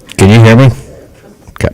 Can you hear me? Okay.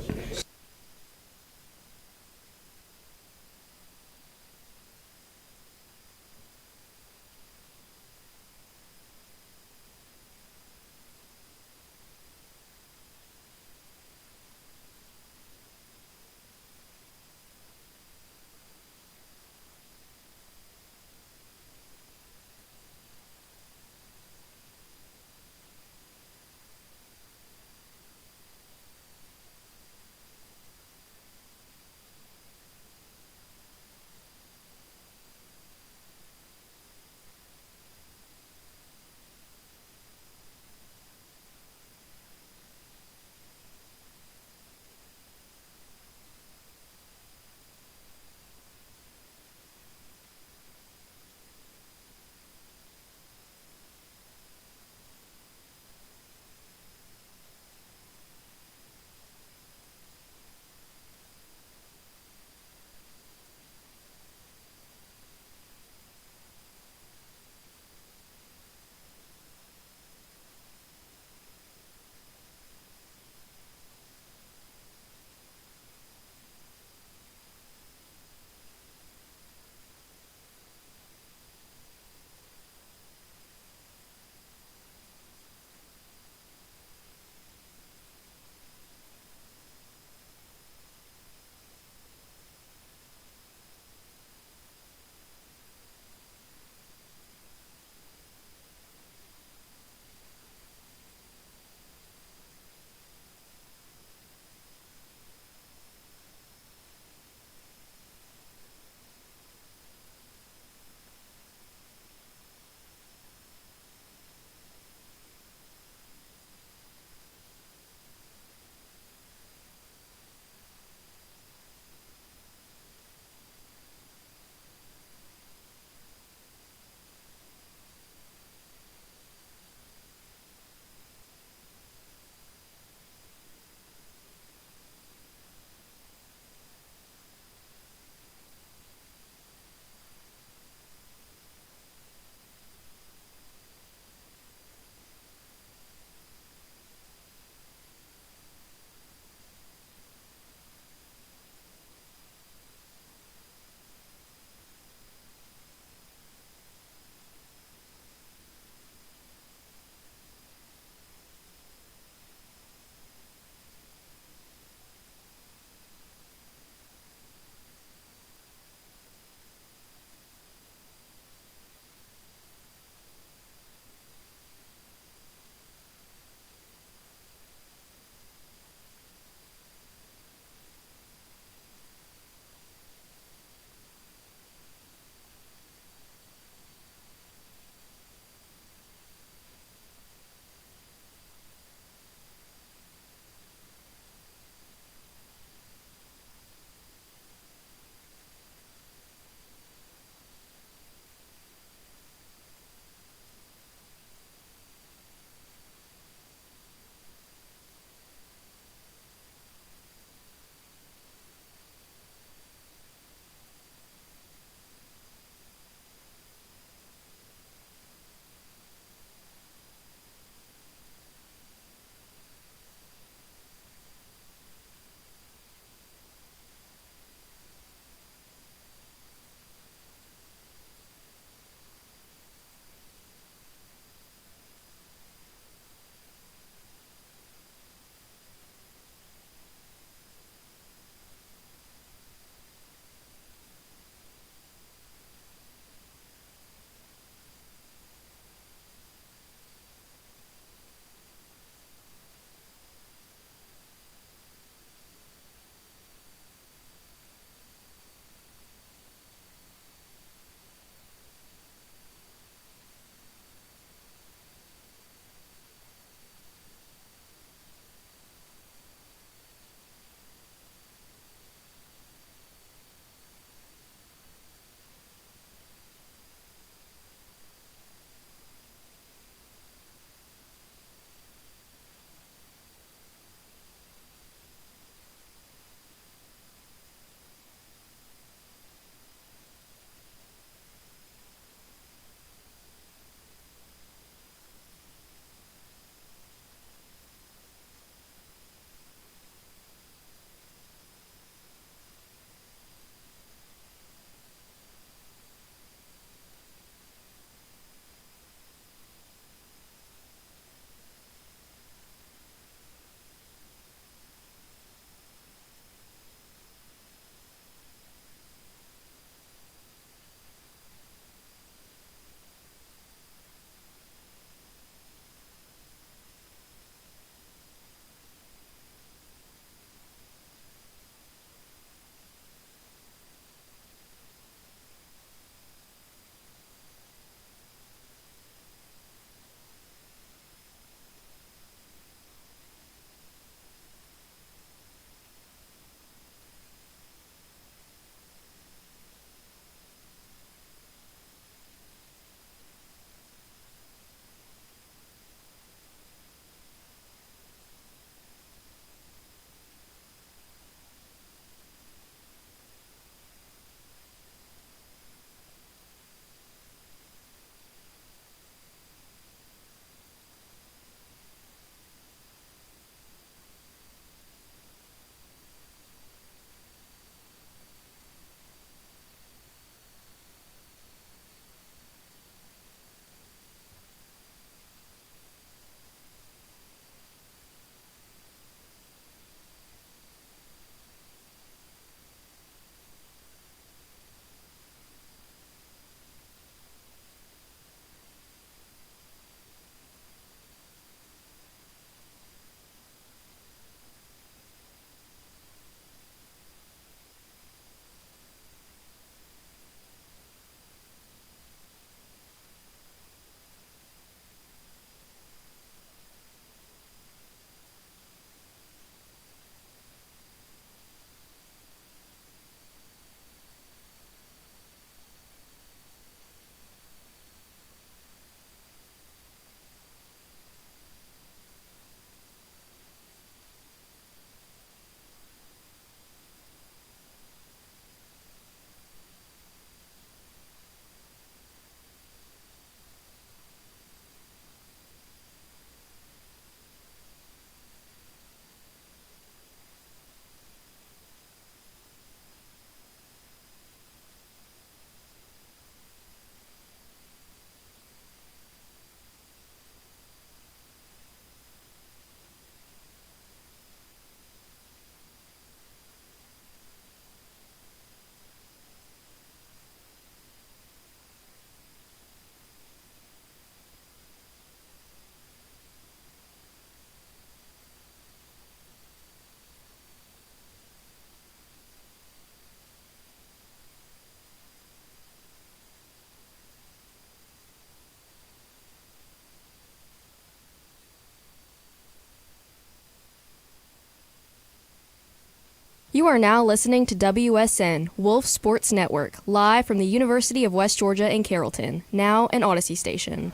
You are now listening to WSN, Wolf Sports Network, live from the University of West Georgia in Carrollton, now an Odyssey station.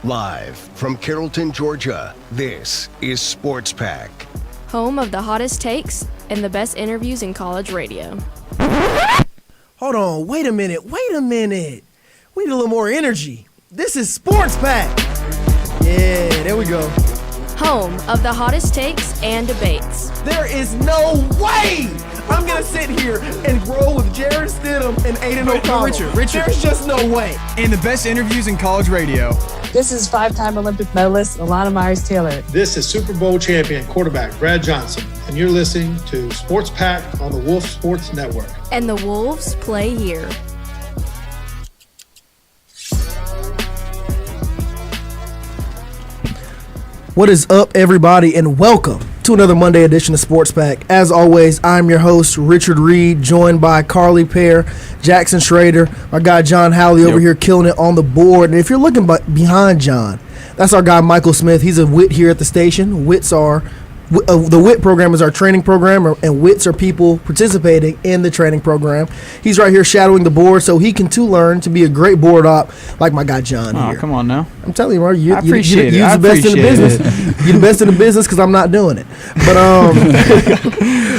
Live from Carrollton, Georgia, this is Sports Pack. Home of the hottest takes and the best interviews in college radio. Hold on, wait a minute. We need a little more energy. This is Sports Pack. Yeah, there we go. Home of the hottest takes and debates. There is no way I'm going to sit here and roll with Jared Stidham and Aiden O'Connell. Richard. There's just no way. And the best interviews in college radio. This is five-time Olympic medalist Alana Myers-Taylor. This is Super Bowl champion quarterback Brad Johnson, and you're listening to Sports Pack on the Wolf Sports Network. And the Wolves play here. What is up, everybody, and welcome to another Monday edition of Sports Pack. As always, I'm your host, Richard Reed, joined by Carly Pear, Jackson Schrader, our guy John Howley over here killing it on the board. And if you're looking behind John, that's our guy Michael Smith. He's a WIT here at the station. The WIT program is our training program, and WITs are people participating in the training program. He's right here shadowing the board so he can learn to be a great board op like my guy John here. Oh, come on now. I'm telling you, Mark, I appreciate it. You're the best in the business. You're the best in the business because I'm not doing it.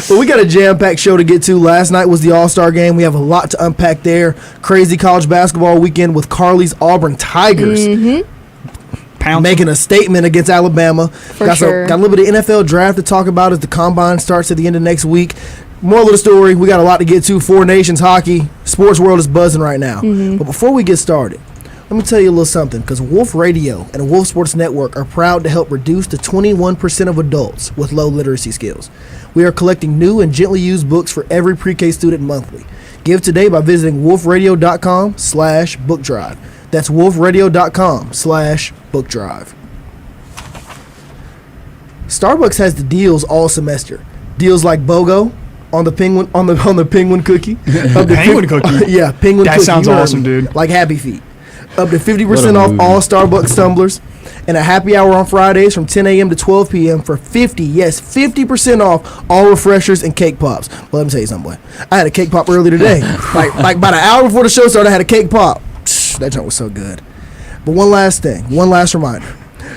But we got a jam-packed show to get to. Last night was the All-Star game. We have a lot to unpack there. Crazy college basketball weekend with Carly's Auburn Tigers. Mm-hmm. Making a statement against Alabama. Got a little bit of NFL draft to talk about as the combine starts at the end of next week. Moral of the story, we got a lot to get to. Four Nations hockey, sports world is buzzing right now. But before we get started, let me tell you a little something, because Wolf Radio and the Wolf Sports Network are proud to help reduce the 21% of adults with low literacy skills. We are collecting new and gently used books for every pre-K student monthly. Give today by visiting wolfradio.com/book drive. That's wolfradio.com/book drive. Starbucks has the deals all semester. Deals like BOGO on the penguin penguin cookie. Penguin cookie? Yeah, penguin that cookie. Sounds awesome, dude. Like Happy Feet. Up to 50% off all Starbucks tumblers. And a happy hour on Fridays from 10 a.m. to 12 p.m. for 50% off all refreshers and cake pops. Well, let me tell you something, boy. I had a cake pop earlier today. like about an hour before the show started, I had a cake pop. That joint was so good. But one last reminder.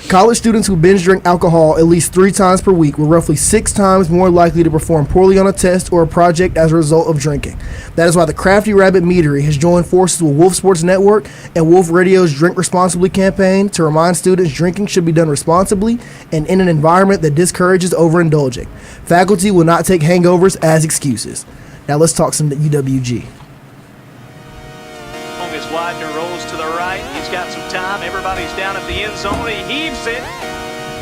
College students who binge drink alcohol at least 3 times per week were roughly 6 times more likely to perform poorly on a test or a project as a result of drinking. That is why the Crafty Rabbit Meadery has joined forces with Wolf Sports Network and Wolf Radio's Drink Responsibly campaign to remind students drinking should be done responsibly and in an environment that discourages overindulging. Faculty will not take hangovers as excuses. Now let's talk some UWG. Widener rolls to the right. He's got some time. Everybody's down at the end zone. He heaves it.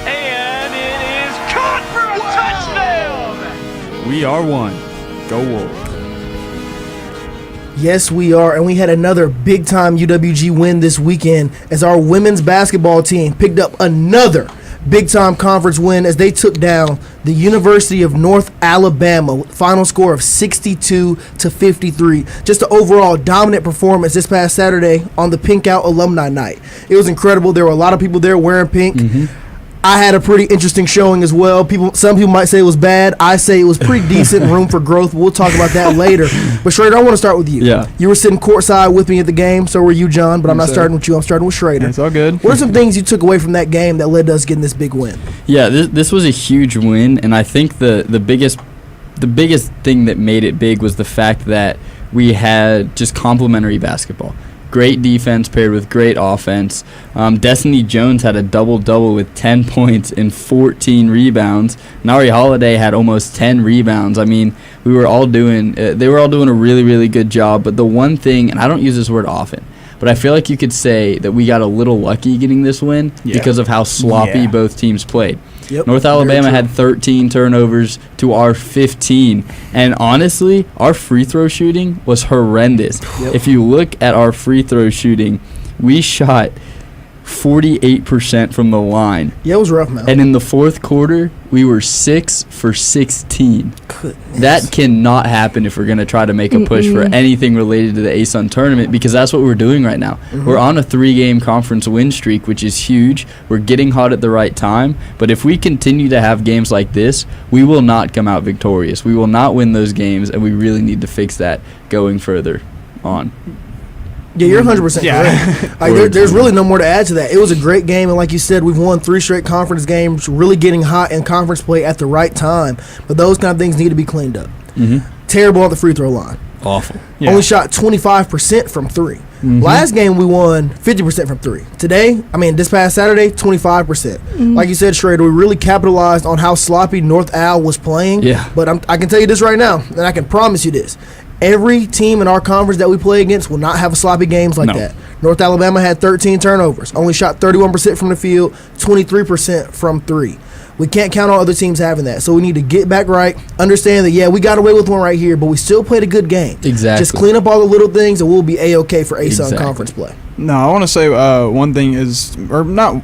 And it is caught for a touchdown. We are one. Go Wolves. Yes, we are. And we had another big-time UWG win this weekend as our women's basketball team picked up another big-time conference win as they took down the University of North Alabama. Final score of 62-53. Just an overall dominant performance this past Saturday on the Pink Out Alumni Night. It was incredible. There were a lot of people there wearing pink. I had a pretty interesting showing as well. Some people might say it was bad. I say it was pretty decent, room for growth. We'll talk about that later. But Schrader, I want to start with you. Yeah. You were sitting courtside with me at the game. So were you, John. But I'm not starting with you. I'm starting with Schrader. It's all good. What are some things you took away from that game that led to us getting this big win? Yeah, this was a huge win, and I think the biggest thing that made it big was the fact that we had just complementary basketball. Great defense paired with great offense. Destiny Jones had a double-double with 10 points and 14 rebounds. Nari Holiday had almost 10 rebounds. I mean, they were all doing a really, really good job. But the one thing, and I don't use this word often, but I feel like you could say that we got a little lucky getting this win because of how sloppy both teams played. Yep, North Alabama had 13 turnovers to our 15. And honestly, our free throw shooting was horrendous. Yep. If you look at our free throw shooting, we shot 48% from the line. Yeah, it was rough, man. And in the fourth quarter, we were 6 for 16. Goodness. That cannot happen if we're going to try to make a push for anything related to the ASUN tournament, because that's what we're doing right now. We're on a 3-game conference win streak, which is huge. We're getting hot at the right time. But if we continue to have games like this, we will not come out victorious. We will not win those games, and we really need to fix that going further on. Yeah, you're 100% correct. Like, there's really no more to add to that. It was a great game, and like you said, we've won 3 straight conference games, really getting hot in conference play at the right time. But those kind of things need to be cleaned up. Terrible at the free throw line. Awful. Yeah. Only shot 25% from 3. Last game, we won 50% from 3. Today, this past Saturday, 25%. Like you said, Schrader, we really capitalized on how sloppy North Al was playing. Yeah. But I can tell you this right now, and I can promise you this. Every team in our conference that we play against will not have sloppy games like that. North Alabama had 13 turnovers, only shot 31% from the field, 23% from 3. We can't count on other teams having that, so we need to get back right, understand that, we got away with one right here, but we still played a good game. Exactly. Just clean up all the little things, and we'll be A-OK for ASUN conference play. No, I want to say one thing is, or not.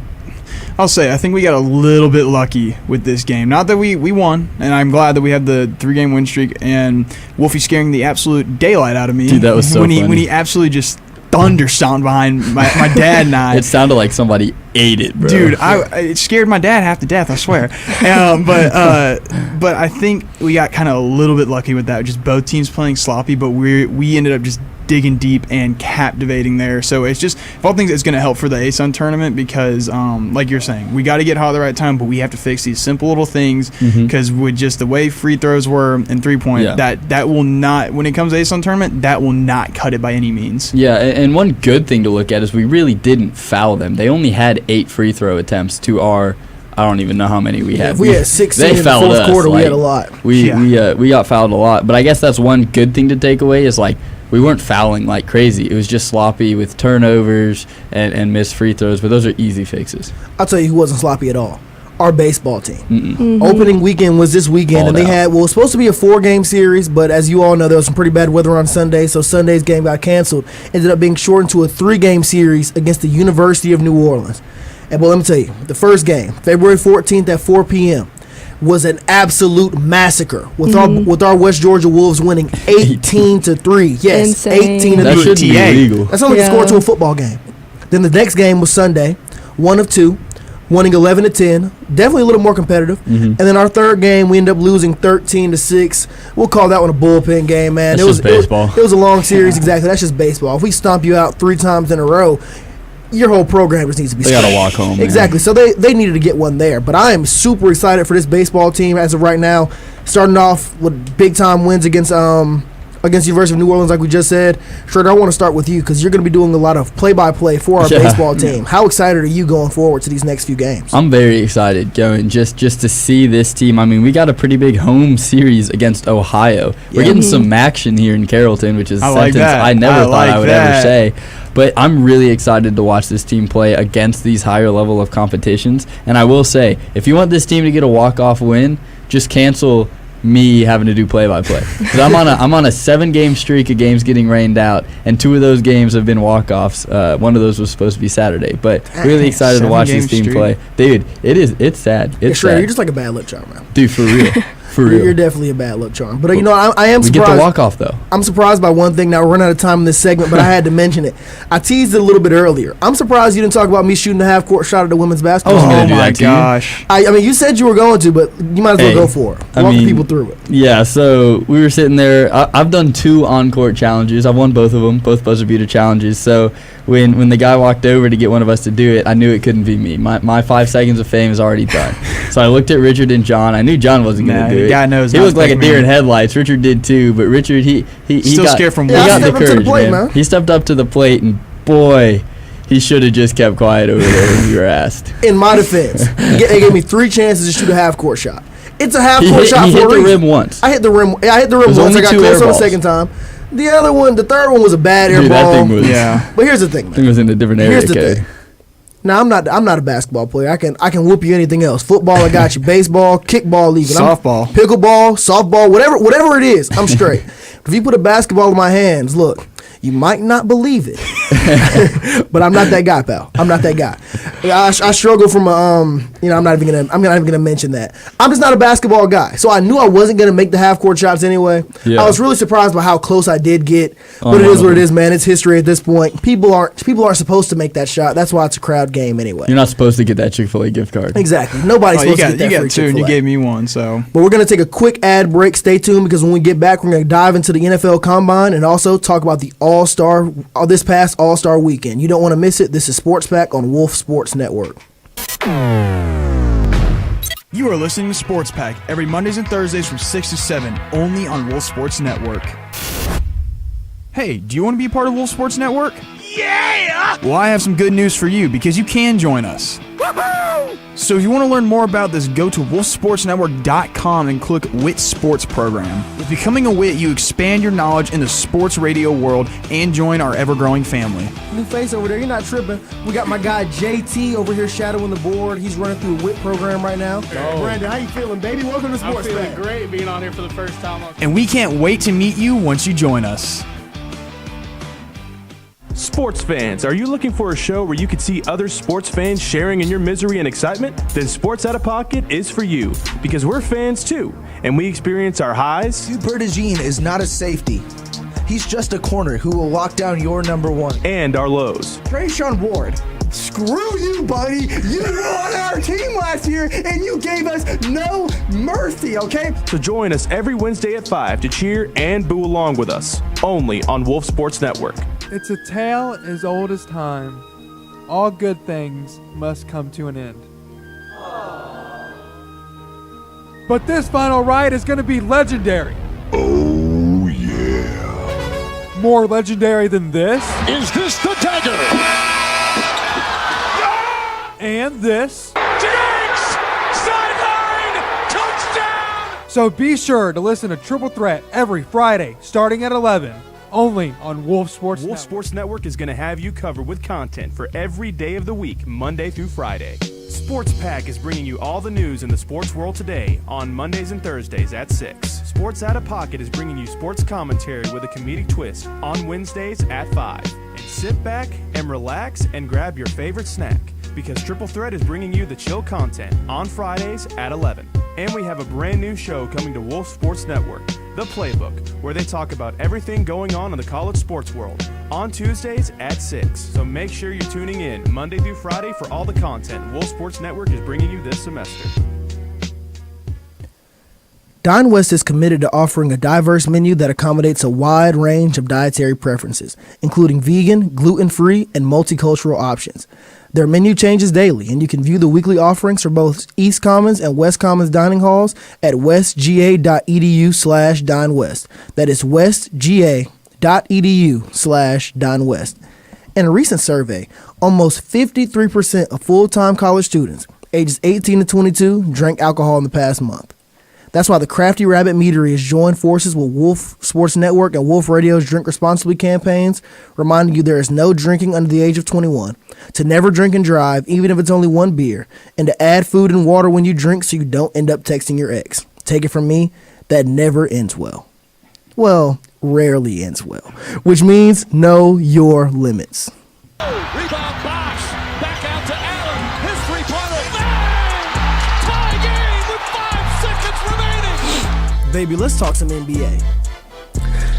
I'll say I think we got a little bit lucky with this game. Not that we won, and I'm glad that we had the 3-game win streak and Wolfie scaring the absolute daylight out of me. Dude, that was so funny. When he absolutely just thunder-stomped behind my dad and I. It sounded like somebody ate it, bro. Dude, it scared my dad half to death, I swear. But I think we got kind of a little bit lucky with that. Just both teams playing sloppy, but we ended up just digging deep and captivating there. So it's just, of all things, it's going to help for the ASUN tournament because, like you're saying, we got to get hot at the right time, but we have to fix these simple little things because with just the way free throws were and 3-point, that will not, when it comes to ASUN tournament, that will not cut it by any means. Yeah, and one good thing to look at is we really didn't foul them. They only had 8 free throw attempts to our, I don't even know how many we had. If we had 16 in the fourth quarter, we had a lot. We got fouled a lot. But I guess that's one good thing to take away is, like, we weren't fouling like crazy. It was just sloppy with turnovers and missed free throws, but those are easy fixes. I'll tell you who wasn't sloppy at all. Our baseball team. Opening weekend was this weekend, and they had, it was supposed to be a 4-game series, but as you all know, there was some pretty bad weather on Sunday, so Sunday's game got canceled. Ended up being shortened to a 3-game series against the University of New Orleans. And but let me tell you, the first game, February 14th at 4 p.m., was an absolute massacre with our West Georgia Wolves winning 18-3. Yes, Insane. 18-3. That shouldn't be illegal. That's only the score to a football game. Then the next game was Sunday, 1 of 2, winning 11-10. Definitely a little more competitive. And then our third game, we ended up losing 13-6. We'll call that one a bullpen game, man. That's just baseball. It was a long series, exactly. That's just baseball. If we stomp you out 3 times in a row, your whole program just needs to be. They got to walk home. Exactly. So they needed to get one there. But I am super excited for this baseball team as of right now. Starting off with big time wins against University of New Orleans, like we just said. Schroeder, I want to start with you because you're going to be doing a lot of play-by-play for our baseball team. How excited are you going forward to these next few games? I'm very excited going just to see this team. I mean, we got a pretty big home series against Ohio. We're getting some action here in Carrollton, which is a sentence I never thought I would ever say. But I'm really excited to watch this team play against these higher level of competitions. And I will say, if you want this team to get a walk-off win, just cancel me having to do play-by-play. Because I'm on a 7-game streak of games getting rained out, and 2 of those games have been walk-offs. One of those was supposed to be Saturday. But really excited to watch this team play. Dude, it's sad. It's sad. You're just like a bad luck charm, man. Dude, for real. For real. You're definitely a bad luck charm. But, I am surprised. We get the walk-off, though. I'm surprised by one thing. Now, we're running out of time in this segment, but I had to mention it. I teased it a little bit earlier. I'm surprised you didn't talk about me shooting a half-court shot at the women's basketball. Oh, my gosh. You said you were going to, but you might as well go for it. Walk the people through it. Yeah, so we were sitting there. I've done 2 on-court challenges. I've won both of them, both buzzer beater challenges. So when the guy walked over to get one of us to do it, I knew it couldn't be me. My 5 seconds of fame is already done. So I looked at Richard and John. I knew John wasn't going to do it. The guy knows. He looked like a deer in headlights. Richard did too, but Richard he still got scared from. He got the stepped up to courage, the plate, man. man. He stepped up to the plate, and boy, he should have just kept quiet over there when we were asked. In my defense, they gave me 3 chances to shoot a half-court shot. It's a half-court shot He for hit a the reason. rim once. I hit the rim. I hit the rim once. only I got 2 close air on the balls. second time. The third one was a bad air Dude, ball. that thing was. Yeah. But here's the thing, man. I think it was in a different area. Here's the thing. Now I'm not a basketball player. I can whoop you anything else. Football, I got you. Baseball, kickball, even Softball, pickleball, softball, whatever it is, I'm straight. If you put a basketball in my hands, look, You might not believe it, but I'm not that guy, pal. I'm not that guy. I struggle from I'm not even gonna mention that. I'm just not a basketball guy, so I knew I wasn't gonna make the half court shots anyway. Yeah. I was really surprised by how close I did get, but it is what it is, man. It's history at this point. People aren't supposed to make that shot. That's why it's a crowd game anyway. You're not supposed to get that Chick-fil-A gift card. Exactly. Nobody's supposed to get that You free got two, and Chick-fil-A. you gave me one. So, But we're going to take a quick ad break. Stay tuned because when we get back, we're going to dive into the NFL Combine and also talk about the this past All-Star weekend. You don't want to miss it. This is Sports Pack on Wolf Sports Network. you are listening to Sports Pack every Mondays and Thursdays from 6 to 7, only on Wolf Sports Network. Hey, do you want to be a part of Wolf Sports Network? Yeah! Well, I have some good news for you because you can join us. Woohoo! So if you want to learn more about this, go to wolfsportsnetwork.com and click WIT Sports Program. With becoming a WIT, you expand your knowledge in the sports radio world and join our ever-growing family. New face over there. You're not tripping. We got my guy JT over here shadowing the board. He's running through a WIT program right now. Brandon, how you feeling, baby? Welcome to Sports Pack. I'm feeling great being on here for the first time. And we can't wait to meet you once you join us. Sports fans, are you looking for a show where you can see other sports fans sharing in your misery and excitement? Then Sports Out of Pocket is for you, because we're fans too, and we experience our highs. Bertigine is not a safety. He's just a corner who will lock down your number one. And our lows. Trayshawn Ward. Screw you, buddy. You won our team last year, and you gave us no mercy, okay? So join us every Wednesday at 5 to cheer and boo along with us, only on Wolf Sports Network. It's a tale as old as time. All good things must come to an end. But this final ride is going to be legendary. Oh, yeah. More legendary than this. Is this the dagger? And this. Diggs! Sideline! Touchdown! So be sure to listen to Triple Threat every Friday starting at 11. Only on Wolf Sports Wolf Network. Sports Network is going to have you covered with content for every day of the week, Monday through Friday. Sports Pack is bringing you all the news in the sports world today on Mondays and Thursdays at 6. Sports Out of Pocket is bringing you sports commentary with a comedic twist on Wednesdays at 5. And sit back and relax and grab your favorite snack, because Triple Threat is bringing you the chill content on Fridays at 11. And we have a brand new show coming to Wolf Sports Network, The Playbook, where they talk about everything going on in the college sports world on Tuesdays at 6. So make sure you're tuning in Monday through Friday for all the content Wolf Sports Network is bringing you this semester. Dine West is committed to offering a diverse menu that accommodates a wide range of dietary preferences, including vegan, gluten-free, and multicultural options. Their menu changes daily, and you can view the weekly offerings for both East Commons and West Commons dining halls at westga.edu/dinewest. That is westga.edu/dinewest. In a recent survey, almost 53% of full-time college students ages 18 to 22 drank alcohol in the past month. That's why the Crafty Rabbit Meadery has joined forces with Wolf Sports Network and Wolf Radio's Drink Responsibly campaigns, reminding you there is no drinking under the age of 21, to never drink and drive, even if it's only one beer, and to add food and water when you drink so you don't end up texting your ex. Take it from me, that never ends well. Well, rarely ends well, which means know your limits. Rebound Bosch. Back out to Allen. His three-pointer. Bang! Tie game with 5 seconds remaining. Baby, let's talk some NBA.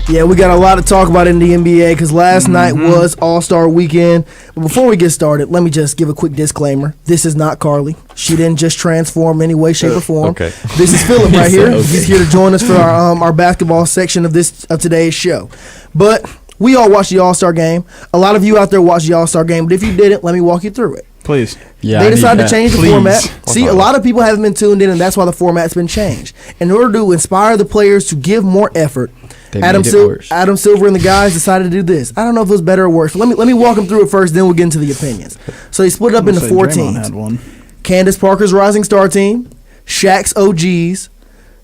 Yeah, we got a lot to talk about in the NBA because last night was All-Star Weekend. But before we get started, let me just give a quick disclaimer. This is not Carly. She didn't just transform in any way, shape, or form. Okay. This is Philip right here. Okay. He's here to join us for our basketball section of today's show. But we all watched the All-Star game. A lot of you out there watched the All-Star game, but if you didn't, let me walk you through it. Please. Yeah, They decided to change the format. Please. See, a lot of people haven't been tuned in, and that's why the format's been changed. In order to inspire the players to give more effort, They Adam made it worse. Silver and the guys decided to do this. I don't know if it was better or worse. Let me walk them through it first, then we'll get into the opinions. So they split it up into Say 4 Draymond teams. had one. Candace Parker's Rising Star Team, Shaq's OGs,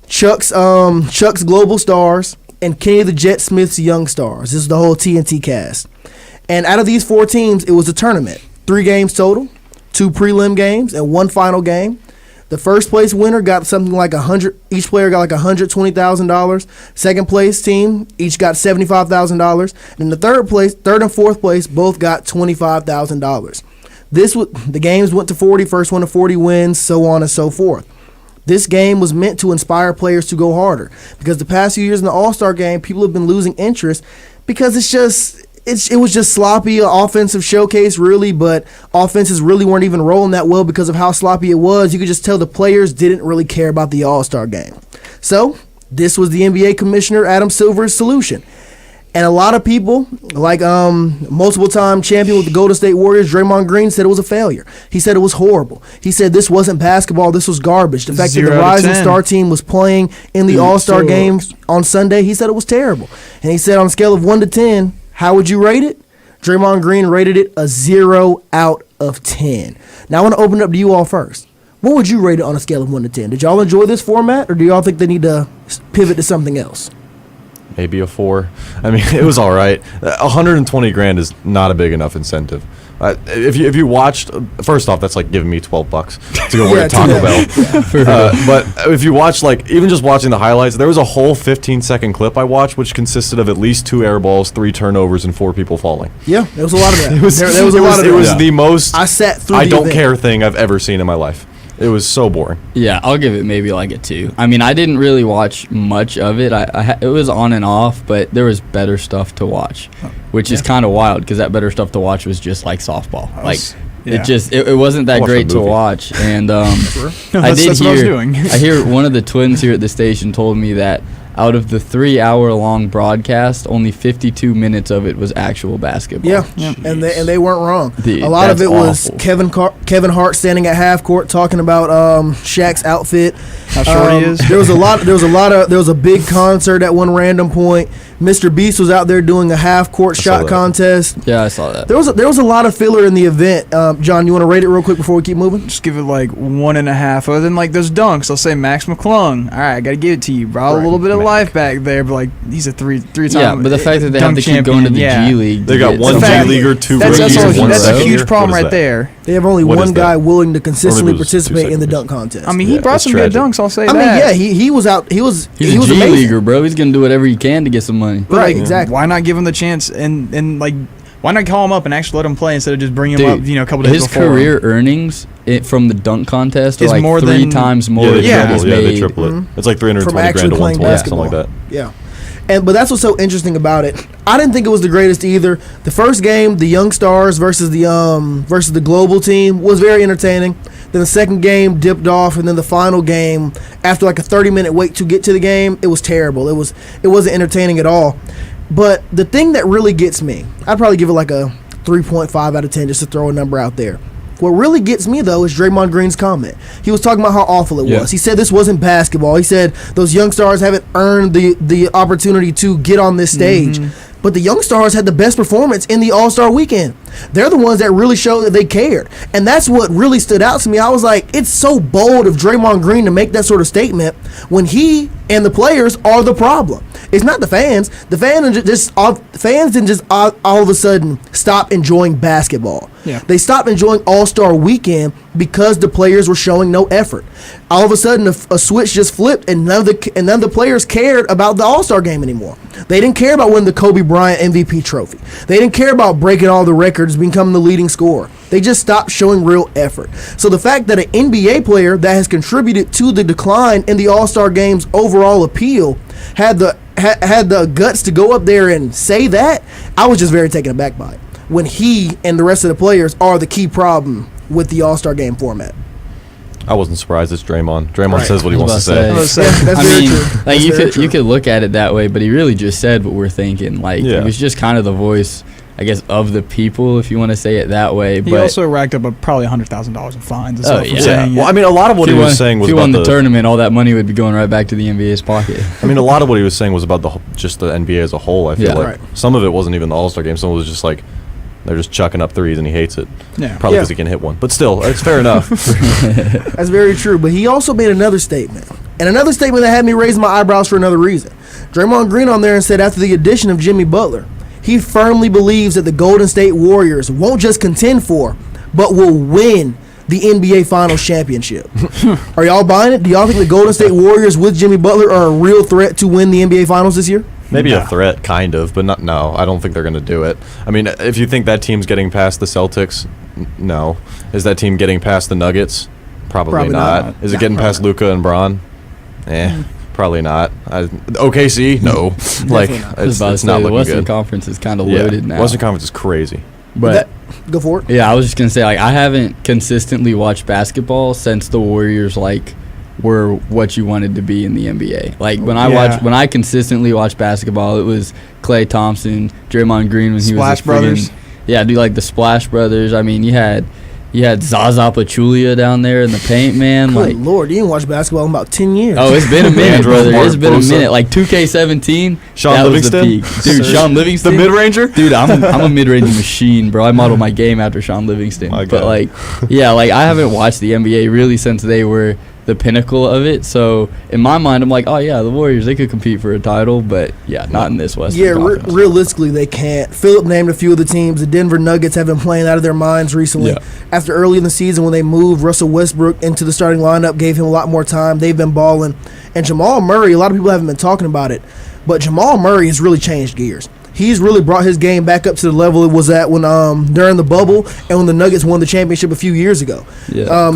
Chuck's Global Stars, and Kenny the Jet Smith's Young Stars. This is the whole TNT cast. And out of these 4 teams, it was a tournament. 3 games total, 2 prelim games, and 1 final game. The first place winner got something like $100. Each player got like $120,000. Second place team each got $75,000. And the third and fourth place both got $25,000. The games went to 40. First one to 40 wins, so on and so forth. This game was meant to inspire players to go harder, because the past few years in the All-Star game, people have been losing interest because it was just sloppy, offensive showcase really, but offenses really weren't even rolling that well because of how sloppy it was. You could just tell the players didn't really care about the All-Star game. So this was the NBA commissioner Adam Silver's solution. And a lot of people, like multiple-time champion with the Golden State Warriors, Draymond Green, said it was a failure. He said it was horrible. He said this wasn't basketball, this was garbage. The fact that the Rising Star team was playing in the All-Star games on Sunday, he said it was terrible. And he said on a scale of 1 to 10, how would you rate it? Draymond Green rated it a 0 out of 10. Now I want to open it up to you all first. What would you rate it on a scale of 1 to 10? Did y'all enjoy this format, or do y'all think they need to pivot to something else? Maybe a 4. I mean, it was all right. $120,000 is not a big enough incentive. If you watched, first off, that's like giving me $12 to go work at Taco Bell. But if you watch, like, even just watching the highlights, there was a whole 15-second clip I watched, which consisted of at least 2 air balls, 3 turnovers, and 4 people falling. Yeah, there was a lot of that. It was the most I sat through I don't care thing I've ever seen in my life. It was so boring. Yeah, I'll give it maybe like a 2. I mean, I didn't really watch much of it. It was on and off, but there was better stuff to watch, which is kind of wild because that better stuff to watch was just like softball. It wasn't that great to watch. And I hear one of the twins here at the station told me that out of the 3-hour-long broadcast, only 52 minutes of it was actual basketball. Yeah, and they weren't wrong. A lot of it was Kevin Hart standing at half court talking about Shaq's outfit. How short he is. There was a big concert at one random point. Mr. Beast was out there doing a half court shot contest. Yeah, I saw that. There was a lot of filler in the event. John, you want to rate it real quick before we keep moving? Just give it like 1.5. Other than like those dunks, I'll say Max McClung. All right, I gotta give it to you. Brought a little bit of life back there, but like he's a three-time. Yeah, but the fact that they have to keep going to the G League. They got one G Leaguer, 2 rookies, and 1 That's a huge problem right there. They have only one guy willing to consistently participate in the dunk contest. I mean, he brought some good dunks. I'll say that. I mean, he was out. He's a G Leaguer, bro. He's gonna do whatever he can to get some money. Right, exactly. Why not give him the chance and like, why not call him up and actually let him play instead of just bringing him up, a couple days before? His career earnings from the dunk contest are like more 3 times more than he's made. They triple it. It's like $320,000 to 120, something like that. Yeah. But that's what's so interesting about it. I didn't think it was the greatest either. The first game, the Young Stars versus the Global team, was very entertaining. Then the second game dipped off, and then the final game, after like a 30-minute wait to get to the game, it was terrible. It wasn't entertaining at all. But the thing that really gets me, I'd probably give it like a 3.5 out of 10 just to throw a number out there. What really gets me, though, is Draymond Green's comment. He was talking about how awful it was. He said this wasn't basketball. He said those young stars haven't earned the opportunity to get on this stage. But the Young Stars had the best performance in the All-Star weekend. They're the ones that really showed that they cared. And that's what really stood out to me. I was like, it's so bold of Draymond Green to make that sort of statement when he and the players are the problem. It's not the fans. The fans didn't just all of a sudden stop enjoying basketball. Yeah. They stopped enjoying All-Star weekend because the players were showing no effort. All of a sudden, a switch just flipped, and none of the players cared about the All-Star game anymore. They didn't care about winning the Kobe Bryant MVP trophy. They didn't care about breaking all the records, becoming the leading scorer. They just stopped showing real effort. So the fact that an NBA player that has contributed to the decline in the All-Star game's overall appeal had the guts to go up there and say that, I was just very taken aback by it. When he and the rest of the players are the key problem with the All-Star game format. I wasn't surprised. It's Draymond. Draymond says what he wants to say. That's very true. Like you could look at it that way, but he really just said what we're thinking. Like he was just kind of the voice, I guess, of the people, if you want to say it that way. He also racked up probably $100,000 in fines. And stuff for saying well, I mean, a lot of what he was saying was if he about won the tournament, all that money would be going right back to the NBA's pocket. I mean, a lot of what he was saying was about just the NBA as a whole. I feel like some of it wasn't even the All-Star game. Some of it was just like they're just chucking up threes and he hates it. Yeah. Probably because he can hit one. But still, it's fair enough. That's very true. But he also made another statement. And another statement that had me raise my eyebrows for another reason. Draymond Green on there and said after the addition of Jimmy Butler, he firmly believes that the Golden State Warriors won't just contend for, but will win the NBA Finals championship. Are y'all buying it? Do y'all think the Golden State Warriors with Jimmy Butler are a real threat to win the NBA Finals this year? Maybe a threat, kind of, but not. No, I don't think they're going to do it. I mean, if you think that team's getting past the Celtics, no. Is that team getting past the Nuggets? Probably not. Is it getting past Luka and Bron? Probably not. OKC? No. Like, it's not looking good. The Western Conference is kind of loaded now. Western Conference is crazy. But go for it. Yeah, I was just gonna say, like, I haven't consistently watched basketball since the Warriors were what you wanted to be in the NBA. Like when I consistently watched basketball, it was Klay Thompson, Draymond Green when he was Splash Brothers. Yeah, do like the Splash Brothers. I mean, you had Zaza Pachulia down there in the paint, man. Good Lord, you didn't watch basketball in about 10 years. Oh, it's been a minute, brother. It's been a minute. Like 2K17, Sean Livingston, dude. Sean Livingston, the mid-ranger, dude. I'm a mid-range machine, bro. I model my game after Sean Livingston. But I haven't watched the NBA really since they were the pinnacle of it. So in my mind, I'm like, oh yeah, the Warriors, they could compete for a title, but yeah, not in this Western Conference. Realistically, they can't. Philip named a few of the teams. The Denver Nuggets have been playing out of their minds recently. Yeah. After early in the season when they moved Russell Westbrook into the starting lineup, gave him a lot more time. They've been balling. And Jamal Murray, a lot of people haven't been talking about it, but Jamal Murray has really changed gears. He's really brought his game back up to the level it was at when during the bubble and when the Nuggets won the championship a few years ago. Yeah.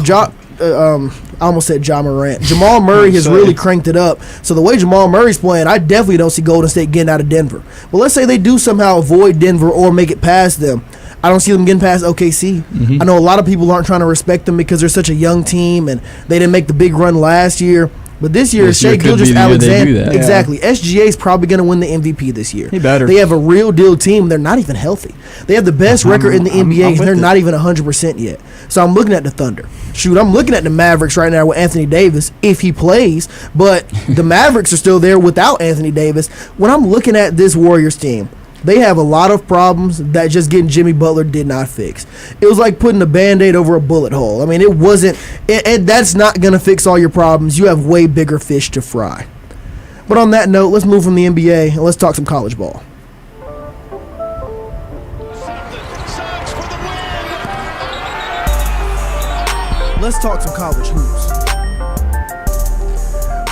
I almost said Ja Morant. Jamal Murray has really cranked it up. So the way Jamal Murray's playing, I definitely don't see Golden State getting out of Denver. But let's say they do somehow avoid Denver or make it past them. I don't see them getting past OKC. I know a lot of people aren't trying to respect them because they're such a young team and they didn't make the big run last year. But this year, Shai Gilgeous-Alexander, exactly. SGA is probably going to win the MVP this year. He better. They have a real deal team. They're not even healthy. They have the best record in the NBA, and they're not even 100% yet. So I'm looking at the Thunder. I'm looking at the Mavericks right now with Anthony Davis, if he plays. But the Mavericks are still there without Anthony Davis. When I'm looking at this Warriors team, they have a lot of problems that just getting Jimmy Butler did not fix. It was like putting a Band-Aid over a bullet hole. I mean, it wasn't – that's not going to fix all your problems. You have way bigger fish to fry. But on that note, let's move from the NBA and let's talk some college ball. Let's talk some college hoops.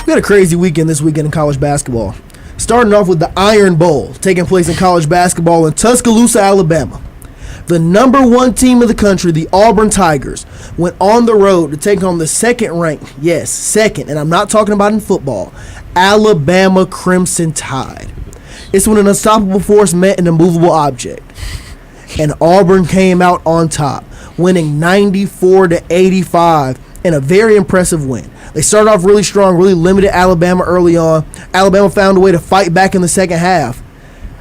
We had a crazy weekend this weekend in college basketball. Starting off with the Iron Bowl, taking place in college basketball in Tuscaloosa, Alabama. The number one team of the country, the Auburn Tigers, went on the road to take on the second-ranked, yes, second, and I'm not talking about in football, Alabama Crimson Tide. It's when an unstoppable force met an immovable object. And Auburn came out on top, winning 94-85 in a very impressive win. They started off really strong, really limited Alabama early on. Alabama found a way to fight back in the second half.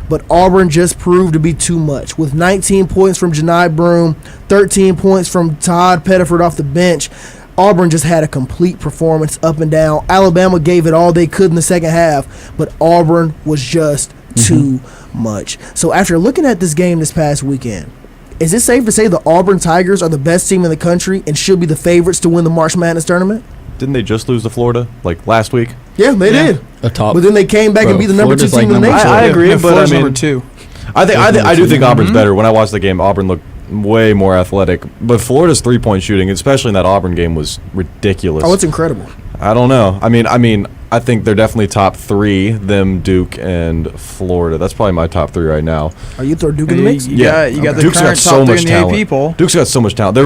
But Auburn just proved to be too much. With 19 points from Janai Broome, 13 points from Todd Pettiford off the bench, Auburn just had a complete performance up and down. Alabama gave it all they could in the second half, but Auburn was just too much. So after looking at this game this past weekend, is it safe to say the Auburn Tigers are the best team in the country and should be the favorites to win the March Madness tournament? Didn't they just lose to Florida like last week? Yeah, they did. But then they came back and beat the number 2 team in the nation. I agree, but I mean, number 2. I do think Auburn's better. When I watched the game, Auburn looked way more athletic. But Florida's three-point shooting, especially in that Auburn game, was ridiculous. Oh, it's incredible. I don't know. I mean, I think they're definitely top 3. Them, Duke, and Florida. That's probably my top 3 right now. Are you throw Duke in the mix? Yeah, you got the Duke's current got so top 3 much in the talent. AP poll. Duke's got so much talent.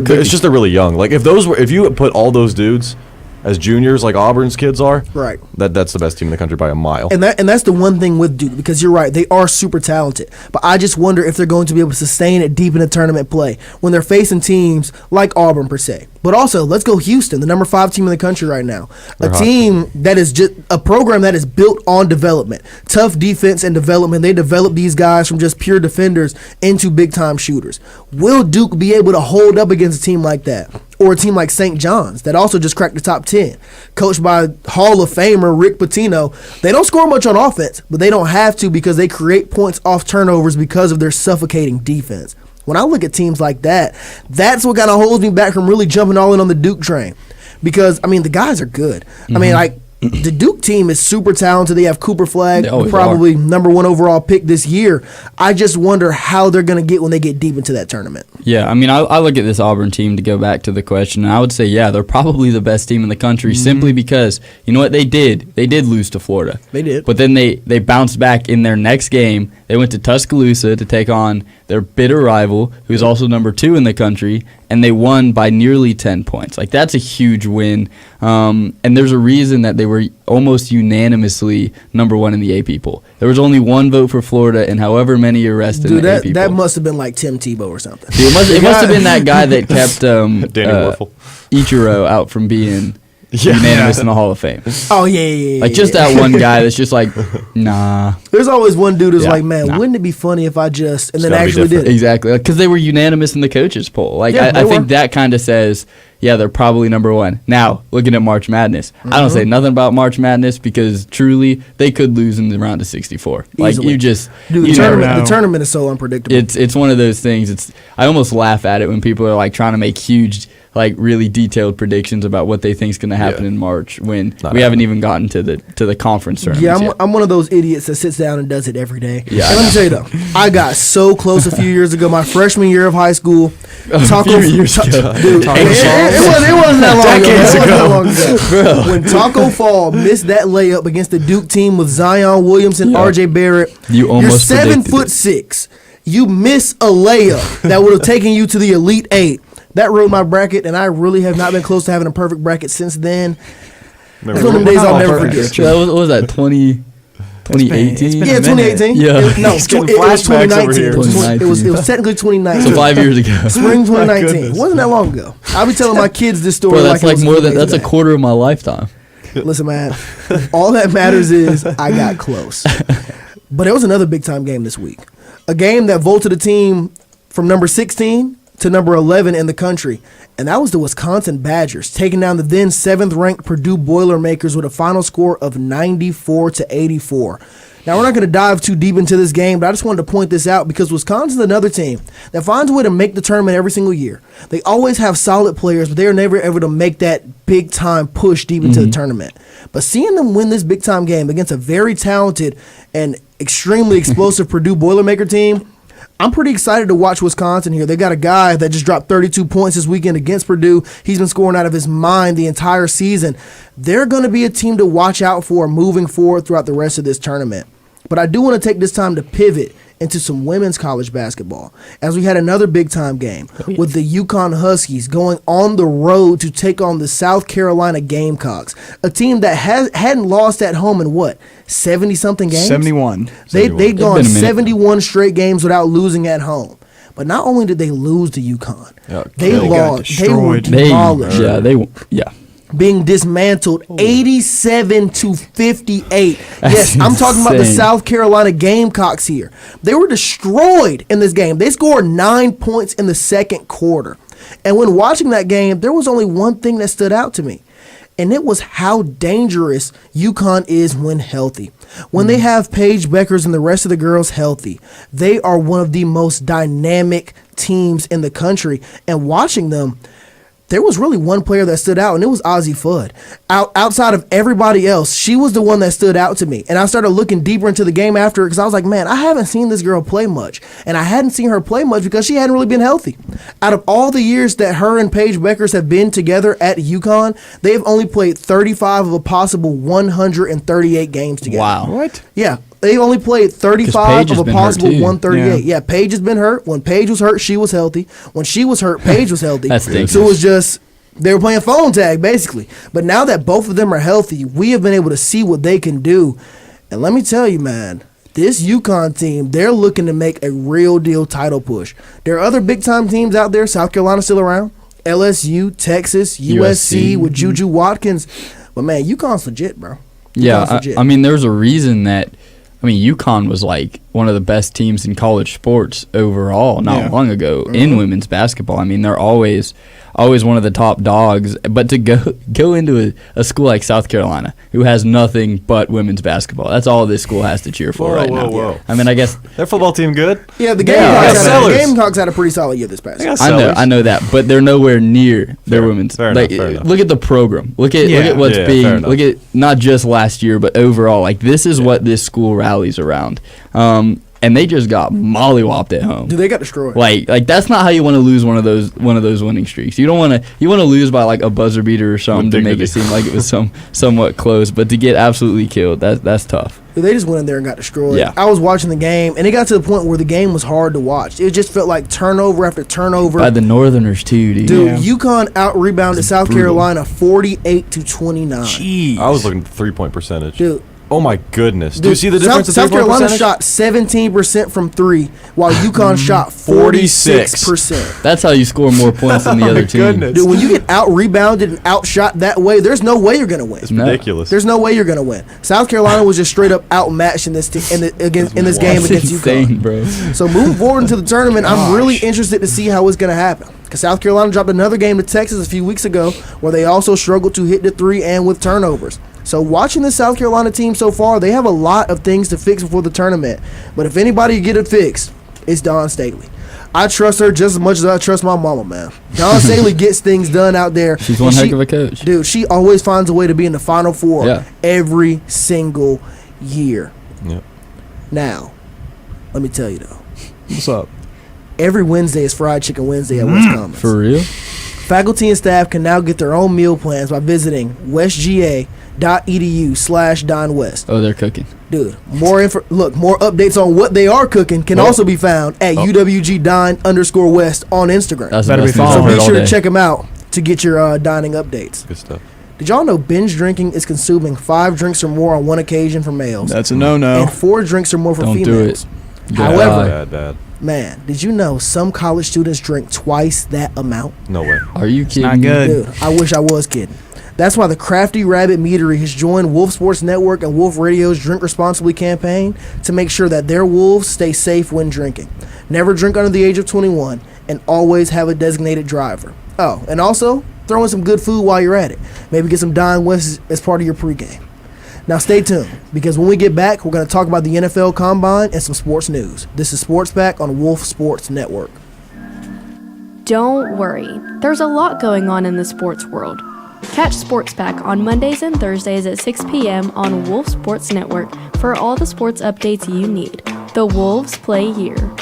It's just they're really young. Like if you put all those dudes as juniors, like Auburn's kids are, right? That's the best team in the country by a mile. And that's the one thing with Duke, because you're right, they are super talented. But I just wonder if they're going to be able to sustain it deep into tournament play when they're facing teams like Auburn per se. But also, let's go Houston, the number 5 team in the country right now. A team that is just a program that is built on development, tough defense and development. They develop these guys from just pure defenders into big-time shooters. Will Duke be able to hold up against a team like that? Or a team like St. John's that also just cracked the top 10, coached by Hall of Famer Rick Pitino. They don't score much on offense, but they don't have to because they create points off turnovers because of their suffocating defense. When I look at teams like that, that's what kind of holds me back from really jumping all in on the Duke train. Because, I mean, the guys are good. I mean, like, the Duke team is super talented. They have Cooper Flagg, They always probably number 1 overall pick this year. I just wonder how they're going to get when they get deep into that tournament. Yeah, I mean, I look at this Auburn team, to go back to the question, and I would say, yeah, they're probably the best team in the country simply because, you know what, they did lose to Florida. They did. But then they bounced back in their next game. They went to Tuscaloosa to take on their bitter rival, who's also number 2 in the country, and they won by nearly 10 points. Like, that's a huge win. And there's a reason that they were almost unanimously number 1 in the AP poll. There was only one vote for Florida, and however many arrested in the AP poll. That must have been like Tim Tebow or something. Dude, it must have been that guy that kept Danny Werfel. Ichiro out from being unanimous in the Hall of Fame. Oh, yeah. Like, just that one guy that's just like, nah. There's always one dude who's Yeah, like, man, nah. wouldn't it be funny if I just, and then gotta be actually different. did it. Exactly. Because they were unanimous in the coaches poll. Like, Yeah, I they think were. that kind of says, yeah, they're probably number 1. Now, looking at March Madness, I don't say nothing about March Madness because truly they could lose in the round of 64. Like, Easily. you just, Dude, you never know. the tournament is so unpredictable. It's one of those things. I almost laugh at it when people are like trying to make huge, like really detailed predictions about what they think is going to happen in March when we haven't even gotten to the conference tournament. Yeah, I'm one of those idiots that sits down and does it every day. Yeah, and let me tell you though, I got so close a few years ago, my freshman year of high school. Taco, few years ago. Dude, it wasn't that long Decades ago. ago. It wasn't that long ago. When Taco Fall missed that layup against the Duke team with Zion Williamson, R.J. Barrett, You almost you're predicted 7'6". You miss a layup that would have taken you to the Elite Eight. That ruined my bracket, and I really have not been close to having a perfect bracket since then. That's one of them days I'll never forget. What was that, 2018? it's been Yeah, a minute. 2018. Yeah. No, He's getting it was flashbacks over 2019. here. It was technically 2019. So 5 years ago. Spring 2019. goodness. Wasn't that long ago. I'll be telling my kids this story. Bro, that's it like was more few than, days that's a back. quarter of my lifetime. Listen, man, all that matters is I got close. But there was another big time game this week. A game that vaulted a team from number 16 to number 11 in the country. And that was the Wisconsin Badgers, taking down the then 7th ranked Purdue Boilermakers with a final score of 94-84. Now, we're not going to dive too deep into this game, but I just wanted to point this out because Wisconsin's another team that finds a way to make the tournament every single year. They always have solid players, but they're never able to make that big-time push deep into the tournament. But seeing them win this big-time game against a very talented and extremely explosive Purdue Boilermaker team, I'm pretty excited to watch Wisconsin here. They got a guy that just dropped 32 points this weekend against Purdue. He's been scoring out of his mind the entire season. They're going to be a team to watch out for moving forward throughout the rest of this tournament. But I do want to take this time to pivot into some women's college basketball, as we had another big-time game with the UConn Huskies going on the road to take on the South Carolina Gamecocks, a team that hadn't lost at home in, 70-something games? 71. They'd It's gone been a minute. 71 straight games without losing at home. But not only did they lose to UConn, they got lost. They were destroyed. demolished. Being dismantled 87-58. Yes, I'm talking about the insane. South Carolina Gamecocks here. They were destroyed in this game. They scored 9 points in the second quarter. And when watching that game, there was only one thing that stood out to me. And it was how dangerous UConn is when healthy. When they have Paige Beckers and the rest of the girls healthy, they are one of the most dynamic teams in the country. And watching them, there was really one player that stood out, and it was Ozzie Fudd. Outside of everybody else, she was the one that stood out to me. And I started looking deeper into the game after because I was like, man, I haven't seen this girl play much. And I hadn't seen her play much because she hadn't really been healthy. Out of all the years that her and Paige Beckers have been together at UConn, they've only played 35 of a possible 138 games together. Wow. What? Yeah. They've only played 35 Paige has of a been hurt, possible too. 138. Yeah, Paige has been hurt. When Paige was hurt, she was healthy. When she was hurt, Paige was healthy. That's ridiculous. So it was just, they were playing phone tag, basically. But now that both of them are healthy, we have been able to see what they can do. And let me tell you, man, this UConn team, they're looking to make a real deal title push. There are other big-time teams out there. South Carolina's still around. LSU, Texas, USC with Juju Watkins. But, man, UConn's legit, bro. Yeah, UConn's legit. I mean, there's a reason that, UConn was like one of the best teams in college sports overall not long ago in women's basketball. I mean, they're always always one of the top dogs. But to go into a school like South Carolina, who has nothing but women's basketball, that's all this school has to cheer for now. Whoa. I mean, I guess their football team good. Yeah, the Gamecocks had a pretty solid year this past year. I know that, but they're nowhere near their women's. Fair enough. Look at the program. Look at what's being. Look at not just last year, but overall. Like, this is what this school rallies around. And they just got mollywopped at home. Dude, they got destroyed. Like that's not how you want to lose one of those winning streaks. You don't want to. You want to lose by like a buzzer beater or something to make it seem like it was somewhat close. But to get absolutely killed, that's tough. Dude, they just went in there and got destroyed. Yeah. I was watching the game, and it got to the point where the game was hard to watch. It just felt like turnover after turnover. By the Northerners too, dude. Dude, UConn out-rebounded South Carolina 48-29. Jeez. I was looking at the 3-point percentage. Dude. Oh my goodness! Do you see the difference? South Carolina shot 17% from 3, while UConn shot 46%. That's how you score more points than the other team. Goodness. Dude, when you get out-rebounded and outshot that way, there's no way you're gonna win. It's ridiculous. There's no way you're gonna win. South Carolina was just straight up outmatched in this game against insane, UConn, bro. So moving forward into the tournament, I'm really interested to see how it's gonna happen. Because South Carolina dropped another game to Texas a few weeks ago, where they also struggled to hit the 3 and with turnovers. So watching the South Carolina team so far, they have a lot of things to fix before the tournament. But if anybody get it fixed, it's Dawn Staley. I trust her just as much as I trust my mama, man. Dawn Staley gets things done out there. She's one heck of a coach. Dude, she always finds a way to be in the Final Four every single year. Yep. Now, let me tell you, though. What's up? Every Wednesday is Fried Chicken Wednesday at West Commons. For real? Faculty and staff can now get their own meal plans by visiting westga.edu/DonWest. Oh, they're cooking. Dude, more updates on what they are cooking can also be found at UWG_West on Instagram. That's better be following. So be sure to check them out to get your dining updates. Good stuff. Did y'all know binge drinking is consuming 5 drinks or more on one occasion for males? That's a no-no. And 4 drinks or more for Don't females. do it. However, bad. man, did you know some college students drink twice that amount? No way. Are you kidding? Not good. Dude, I wish I was kidding. That's why the Crafty Rabbit Meadery has joined Wolf Sports Network and Wolf Radio's Drink Responsibly campaign to make sure that their wolves stay safe when drinking. Never drink under the age of 21 and always have a designated driver. Oh, and also throw in some good food while you're at it. Maybe get some Don West as part of your pregame. Now stay tuned, because when we get back, we're going to talk about the NFL Combine and some sports news. This is Sports Pack on Wolf Sports Network. Don't worry, there's a lot going on in the sports world. Catch Sports Pack on Mondays and Thursdays at 6 p.m. on Wolf Sports Network for all the sports updates you need. The Wolves play here.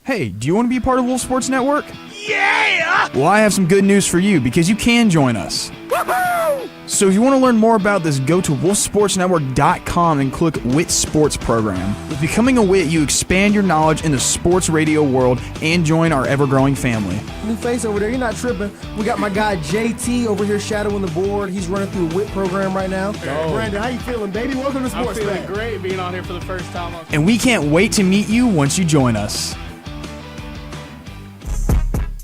Hey, do you want to be part of Wolf Sports Network? Yeah! Well, I have some good news for you, because you can join us. Woohoo! So if you want to learn more about this, go to wolfsportsnetwork.com and click WIT Sports Program. With becoming a WIT, you expand your knowledge in the sports radio world and join our ever-growing family. New face over there, you're not tripping. We got my guy JT over here shadowing the board. He's running through the WIT program right now. Oh. Brandon, how you feeling, baby? Welcome to Sports I'm feeling Pack. great being on here for the first time. And we can't wait to meet you once you join us.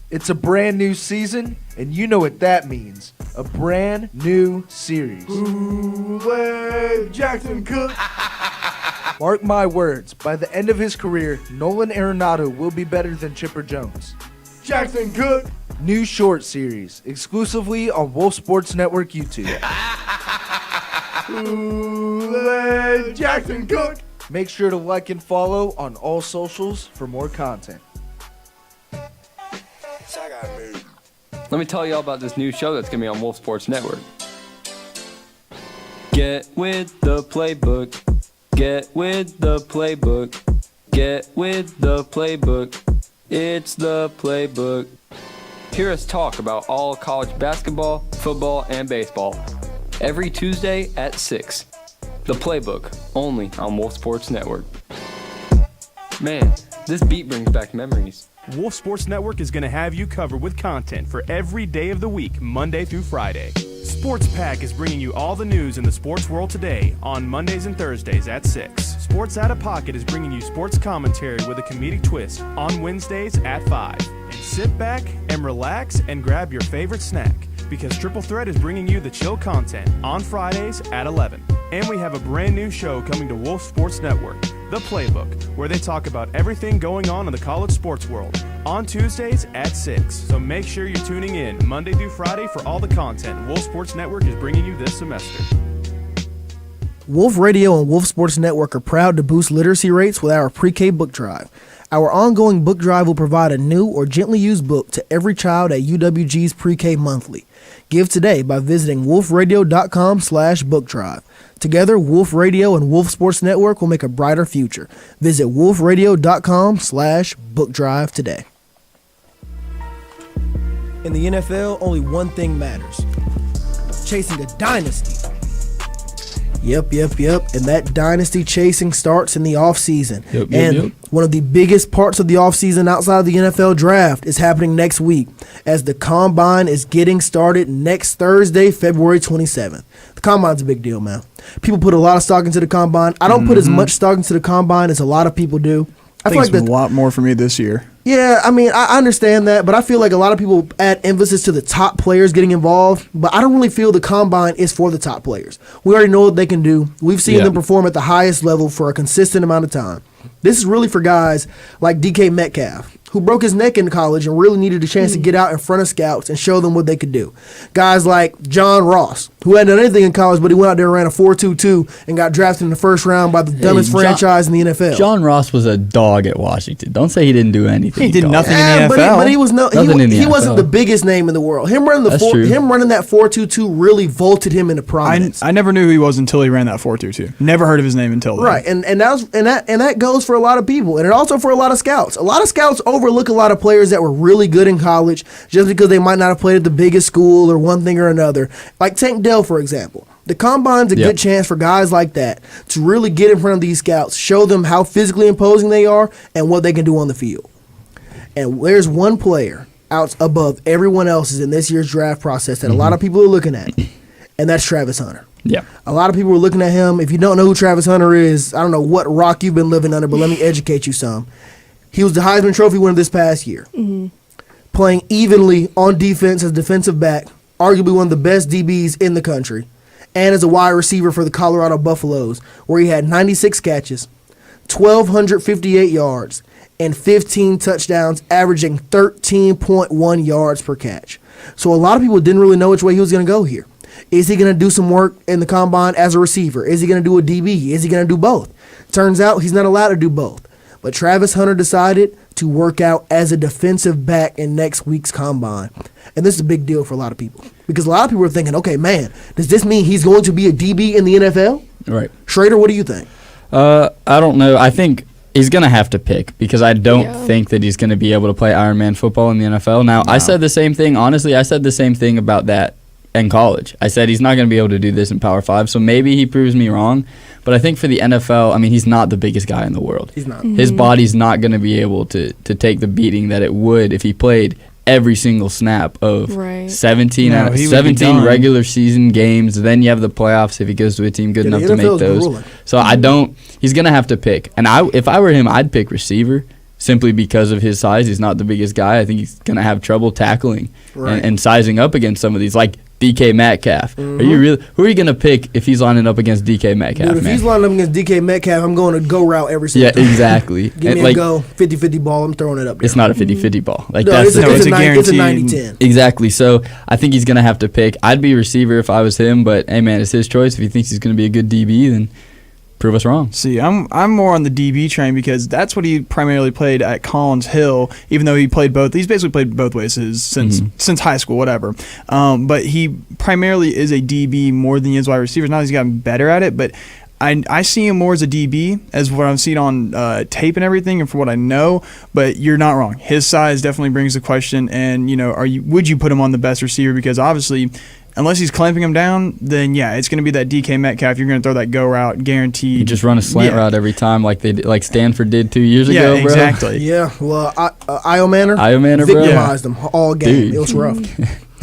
It's a brand new season, and you know what that means. A brand new series. Bootleg Jackson Cook. Mark my words, by the end of his career, Nolan Arenado will be better than Chipper Jones. Jackson Cook. New short series, exclusively on Wolf Sports Network YouTube. Bootleg Jackson Cook. Make sure to like and follow on all socials for more content. Let me tell you all about this new show that's going to be on Wolf Sports Network. Get with the playbook. Get with the playbook. Get with the playbook. It's the playbook. Hear us talk about all college basketball, football, and baseball. Every Tuesday at 6. The Playbook, only on Wolf Sports Network. Man, this beat brings back memories. Wolf Sports Network is going to have you covered with content for every day of the week, Monday through Friday. Sports Pack is bringing you all the news in the sports world today on Mondays and Thursdays at 6. Sports Out of Pocket is bringing you sports commentary with a comedic twist on Wednesdays at 5. And sit back and relax and grab your favorite snack, because Triple Threat is bringing you the chill content on Fridays at 11. And we have a brand new show coming to Wolf Sports Network, The Playbook, where they talk about everything going on in the college sports world. on Tuesdays at 6. So make sure you're tuning in Monday through Friday for all the content Wolf Sports Network is bringing you this semester. Wolf Radio and Wolf Sports Network are proud to boost literacy rates with our pre-K book drive. Our ongoing book drive will provide a new or gently used book to every child at UWG's pre-K monthly. Give today by visiting wolfradio.com/book drive. Together, Wolf Radio and Wolf Sports Network will make a brighter future. Visit wolfradio.com/book drive today. In the NFL, only one thing matters: chasing a dynasty. Yep. And that dynasty chasing starts in the offseason. Yep. One of the biggest parts of the offseason outside of the NFL draft is happening next week as the Combine is getting started next Thursday, February 27th. The Combine's a big deal, man. People put a lot of stock into the Combine. I don't put as much stock into the Combine as a lot of people do. I think it's a lot more for me this year. Yeah, I mean, I understand that, but I feel like a lot of people add emphasis to the top players getting involved, but I don't really feel the Combine is for the top players. We already know what they can do. We've seen them perform at the highest level for a consistent amount of time. This is really for guys like DK Metcalf, who broke his neck in college and really needed a chance to get out in front of scouts and show them what they could do. Guys like John Ross, who hadn't done anything in college, but he went out there and ran a 4.22 and got drafted in the first round by the dumbest franchise in the NFL. John Ross was a dog at Washington. Don't say he didn't do anything. He did nothing in the NFL. But he wasn't the biggest name in the world. Him running that 4.22 really vaulted him into prominence. I never knew who he was until he ran that 4.22. Never heard of his name until then. Right, and that goes for a lot of people, and it also for a lot of scouts. A lot of scouts overlook a lot of players that were really good in college just because they might not have played at the biggest school or one thing or another. Like Tank Dell, for example. The Combine's a good chance for guys like that to really get in front of these scouts, show them how physically imposing they are and what they can do on the field. And there's one player out above everyone else's in this year's draft process that a lot of people are looking at, and that's Travis Hunter. Yeah. A lot of people are looking at him. If you don't know who Travis Hunter is, I don't know what rock you've been living under, but let me educate you some. He was the Heisman Trophy winner this past year, playing evenly on defense as defensive back, arguably one of the best DBs in the country, and as a wide receiver for the Colorado Buffaloes, where he had 96 catches, 1,258 yards, and 15 touchdowns, averaging 13.1 yards per catch. So a lot of people didn't really know which way he was going to go here. Is he going to do some work in the Combine as a receiver? Is he going to do a DB? Is he going to do both? Turns out he's not allowed to do both. But Travis Hunter decided to work out as a defensive back in next week's Combine. And this is a big deal for a lot of people. Because a lot of people are thinking, okay, man, does this mean he's going to be a DB in the NFL? Right. Schrader, what do you think? I don't know. I think he's going to have to pick because I don't think that he's going to be able to play Ironman football in the NFL. Now, I said the same thing. Honestly, I said the same thing about that in college. I said he's not going to be able to do this in Power 5, so maybe he proves me wrong. But I think for the NFL, I mean, he's not the biggest guy in the world. He's not. His body's not going to be able to take the beating that it would if he played every single snap of 17 regular season games. Then you have the playoffs if he goes to a team good enough to make those. So he's going to have to pick. And if I were him, I'd pick receiver simply because of his size. He's not the biggest guy. I think he's going to have trouble tackling and sizing up against some of these, like DK Metcalf. Who are you going to pick if he's lining up against DK Metcalf? Dude, if he's lining up against DK Metcalf, I'm going to go route every single time. Yeah, exactly. Give me a go, 50-50 ball, I'm throwing it up there. It's not a 50-50 ball. Like it's a guarantee. It's a 90-10. Exactly. So I think he's going to have to pick. I'd be a receiver if I was him, but hey, man, it's his choice. If he thinks he's going to be a good DB, then prove us wrong. See, I'm more on the DB train because that's what he primarily played at Collins Hill, even though he played both. He's basically played both ways since high school, whatever. But he primarily is a DB more than he is wide receivers. Now he's gotten better at it, but I see him more as a DB, as what I've seen on tape and everything, and from what I know. But you're not wrong. His size definitely brings the question. And would you put him on the best receiver? Because obviously, unless he's clamping him down, then yeah, it's going to be that DK Metcalf. You're going to throw that go route, guaranteed. You just run a slant route every time, like Stanford did 2 years ago, bro. Exactly. Yeah, well, Io Manor victimized them all game. Dude. It was rough.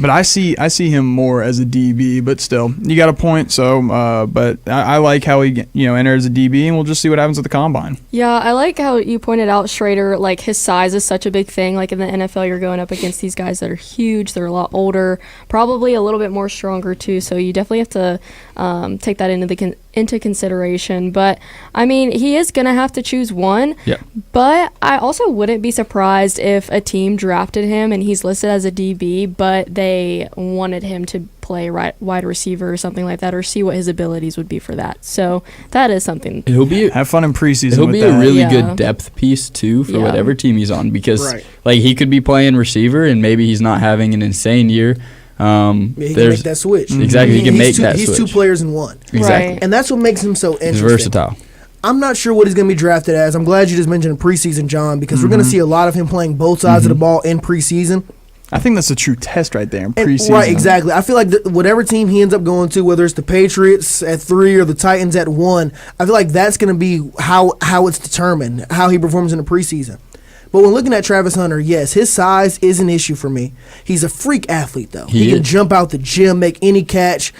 But I see him more as a DB, but still, you got a point. So, but I like how he enters a DB, and we'll just see what happens at the Combine. Yeah, I like how you pointed out Schrader. Like his size is such a big thing. Like in the NFL, you're going up against these guys that are huge. They're a lot older, probably a little bit more stronger too. So you definitely have to take that into into consideration. But I mean, he is gonna have to choose one. Yeah. But I also wouldn't be surprised if a team drafted him and he's listed as a DB, but they wanted him to play wide receiver or something like that, or see what his abilities would be for that. So that is something. Have fun in preseason. He'll with be that. a really good depth piece too for whatever team he's on, because Right. like he could be playing receiver and maybe he's not having an insane year. He can make that switch. Exactly, he can make that He's switch. two players in one. Exactly. And that's what makes him so interesting. He's versatile. I'm not sure what he's going to be drafted as. I'm glad you just mentioned preseason, John, because we're going to see a lot of him playing both sides of the ball in preseason. I think that's a true test right there in And- preseason. right, exactly. I feel like whatever team he ends up going to, whether it's the Patriots at 3 or the Titans at 1, I feel like that's going to be how it's determined, how he performs in the preseason. But when looking at Travis Hunter, yes, his size is an issue for me. He's a freak athlete, though. He can jump out the gym, make any catch.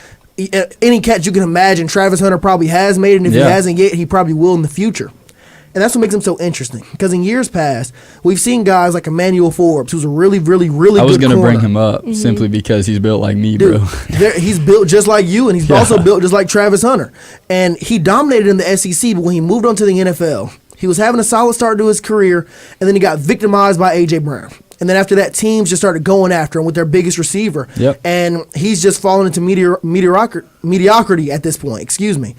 Any catch you can imagine, Travis Hunter probably has made, and if he hasn't yet, he probably will in the future. And that's what makes him so interesting. Because in years past, we've seen guys like Emmanuel Forbes, who's a really, really, really good corner. I was going to bring him up simply because he's built like me, Dude, bro. He's built just like you, and he's also built just like Travis Hunter. And he dominated in the SEC, but when he moved on to the NFL, he was having a solid start to his career, and then he got victimized by A.J. Brown. And then after that, teams just started going after him with their biggest receiver. Yep. And he's just fallen into mediocrity at this point. Excuse me.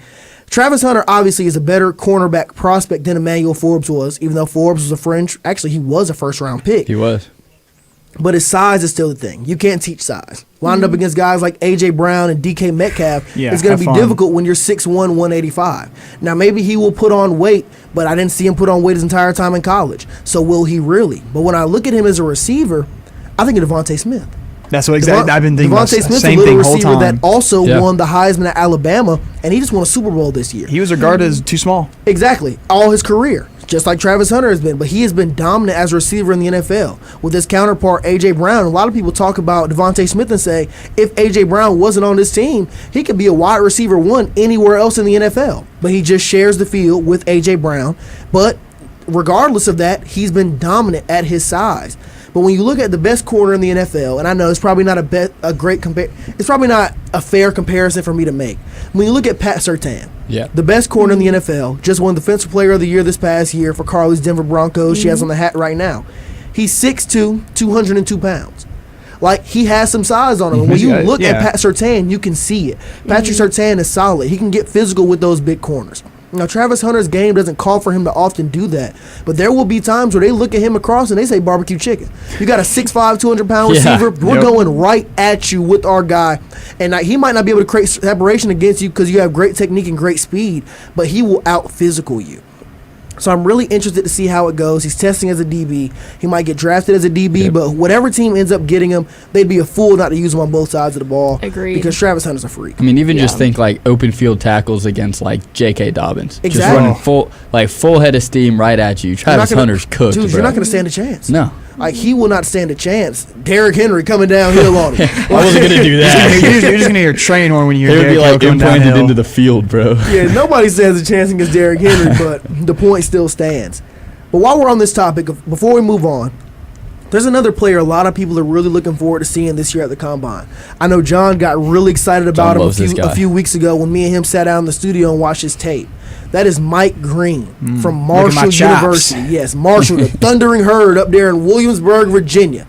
Travis Hunter obviously is a better cornerback prospect than Emmanuel Forbes was, even though Forbes was a fringe. Actually, he was a first-round pick. He was. But his size is still the thing. You can't teach size. Lined up against guys like A.J. Brown and D.K. Metcalf, it's going to be difficult when you're 6'1", 185. Now, maybe he will put on weight, but I didn't see him put on weight his entire time in college. So will he really? But when I look at him as a receiver, I think of Devontae Smith. That's what exactly I've been thinking. Devontae about Smith's same a little thing whole receiver time. that also won the Heisman at Alabama, and he just won a Super Bowl this year. He was regarded as too small. Exactly. All his career. Just like Travis Hunter has been, but he has been dominant as a receiver in the NFL. With his counterpart, A.J. Brown, a lot of people talk about Devontae Smith and say, if A.J. Brown wasn't on this team, he could be a wide receiver 1 anywhere else in the NFL. But he just shares the field with A.J. Brown. But regardless of that, he's been dominant at his size. But when you look at the best corner in the NFL, and I know it's probably not it's probably not a fair comparison for me to make. When you look at Pat Surtain, the best corner in the NFL, just won Defensive Player of the Year this past year for Carly's Denver Broncos. She has on the hat right now. He's 6'2", 202 pounds. Like, he has some size on him. And when you look at Pat Surtain, you can see it. Patrick Surtain is solid. He can get physical with those big corners. Now, Travis Hunter's game doesn't call for him to often do that, but there will be times where they look at him across and they say barbecue chicken. You got a 6'5", 200-pound receiver. We're going right at you with our guy, and he might not be able to create separation against you because you have great technique and great speed, but he will out-physical you. So I'm really interested to see how it goes. He's testing as a DB. He might get drafted as a DB, but whatever team ends up getting him, they'd be a fool not to use him on both sides of the ball. Agreed. Because Travis Hunter's a freak. I mean, even just think like open field tackles against like J.K. Dobbins. Exactly. Just running full head of steam right at you. Travis Hunter's cooked, dude, bro. you're not going to stand a chance. No. Like, he will not stand a chance. Derrick Henry coming downhill on him. I wasn't going to do that. You're just going to hear a train horn when you hear It would be Derrick like Hill coming implanted downhill. into the field, bro. Yeah, nobody stands a chance against Derrick Henry, but the point still stands. But while we're on this topic, before we move on, there's another player a lot of people are really looking forward to seeing this year at the Combine. I know John got really excited about him a few weeks ago when me and him sat down in the studio and watched his tape. That is Mike Green from Marshall University. Yes, Marshall, the Thundering Herd up there in Williamsburg, Virginia.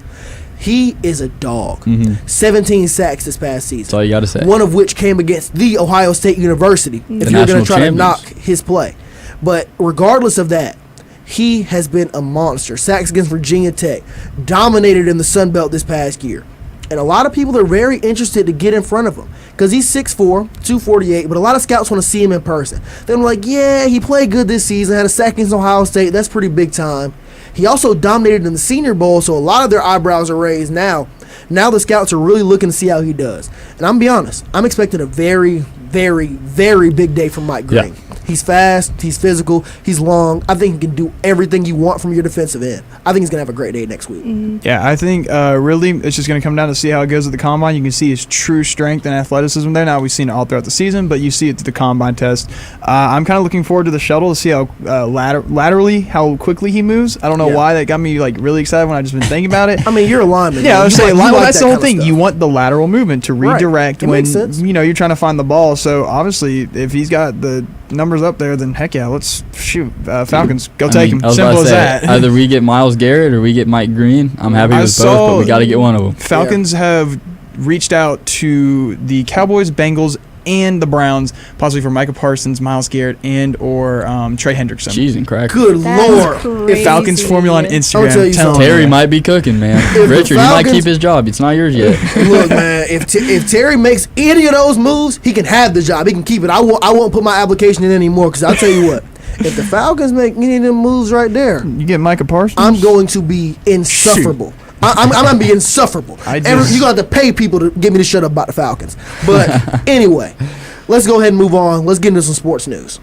He is a dog. 17 sacks this past season. That's all you got to say. One of which came against the Ohio State University, if you're going to try to knock his play. But regardless of that, he has been a monster. Sacks against Virginia Tech. Dominated in the Sun Belt this past year. And a lot of people are very interested to get in front of him because he's 6'4", 248, but a lot of scouts want to see him in person. They're like, yeah, he played good this season, had a sack against Ohio State. That's pretty big time. He also dominated in the Senior Bowl, so a lot of their eyebrows are raised now. Now the scouts are really looking to see how he does. And I'm going to be honest, I'm expecting a very, very, very big day from Mike Green. He's fast. He's physical. He's long. I think he can do everything you want from your defensive end. I think he's going to have a great day next week. Yeah, I think really it's just going to come down to see how it goes at the combine. You can see his true strength and athleticism there. Now, we've seen it all throughout the season, but you see it to the combine test. I'm kind of looking forward to the shuttle to see how laterally, how quickly he moves. I don't know why that got me like really excited when I just been thinking about it. I mean, you're a lineman. Yeah, I was saying, like that's the whole thing. Stuff. You want the lateral movement to redirect when you're trying to find the ball. So obviously, if he's got the numbers up there, then heck yeah, let's shoot. Falcons, go take him. Simple as that. Either we get Myles Garrett or we get Mike Green. I'm happy with both, but we got to get one of them. Falcons have reached out to the Cowboys, Bengals, and the Browns, possibly for Micah Parsons, Myles Garrett, and or Trey Hendrickson. Cheese and crackers. Good Lord. If Falcons formula on Instagram, tell Terry might be cooking, man. Richard, he might keep his job. It's not yours yet. Look, man, if Terry makes any of those moves, he can have the job. He can keep it. I won't put my application in anymore because I'll tell you what. If the Falcons make any of them moves right there, you get Micah Parsons, I'm going to be insufferable. I'm going to be insufferable. You're going to have to pay people to get me to shut up about the Falcons. But anyway, let's go ahead and move on. Let's get into some sports news.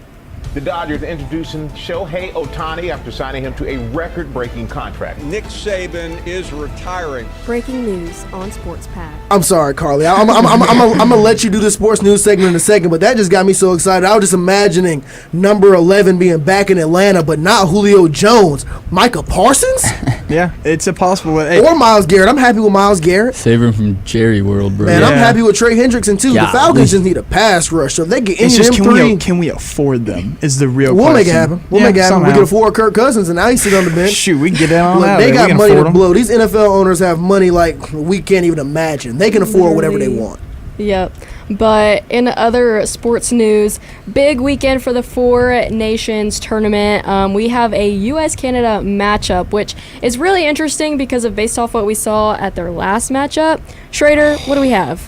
The Dodgers introducing Shohei Ohtani after signing him to a record-breaking contract. Nick Saban is retiring. Breaking news on Sports Pack. I'm sorry, Carly. I'm gonna let you do the sports news segment in a second, but that just got me so excited. I was just imagining number 11 being back in Atlanta, but not Julio Jones. Micah Parsons? Yeah, it's a possible. Or Myles Garrett. I'm happy with Myles Garrett. Save him from Jerry World, bro. Man, I'm happy with Trey Hendrickson, too. The Falcons just need a pass rush. So if they get any of them three. Can we afford them? Is the real We'll question. make it happen. We'll make it happen. We can afford Kirk Cousins, and now he's sitting on the bench. Shoot, we can get that on out. They got money to blow. These NFL owners have money like we can't even imagine. They can afford whatever they want. Yep. But in other sports news, big weekend for the Four Nations tournament. We have a U.S.-Canada matchup, which is really interesting because of based off what we saw at their last matchup. Schrader, what do we have?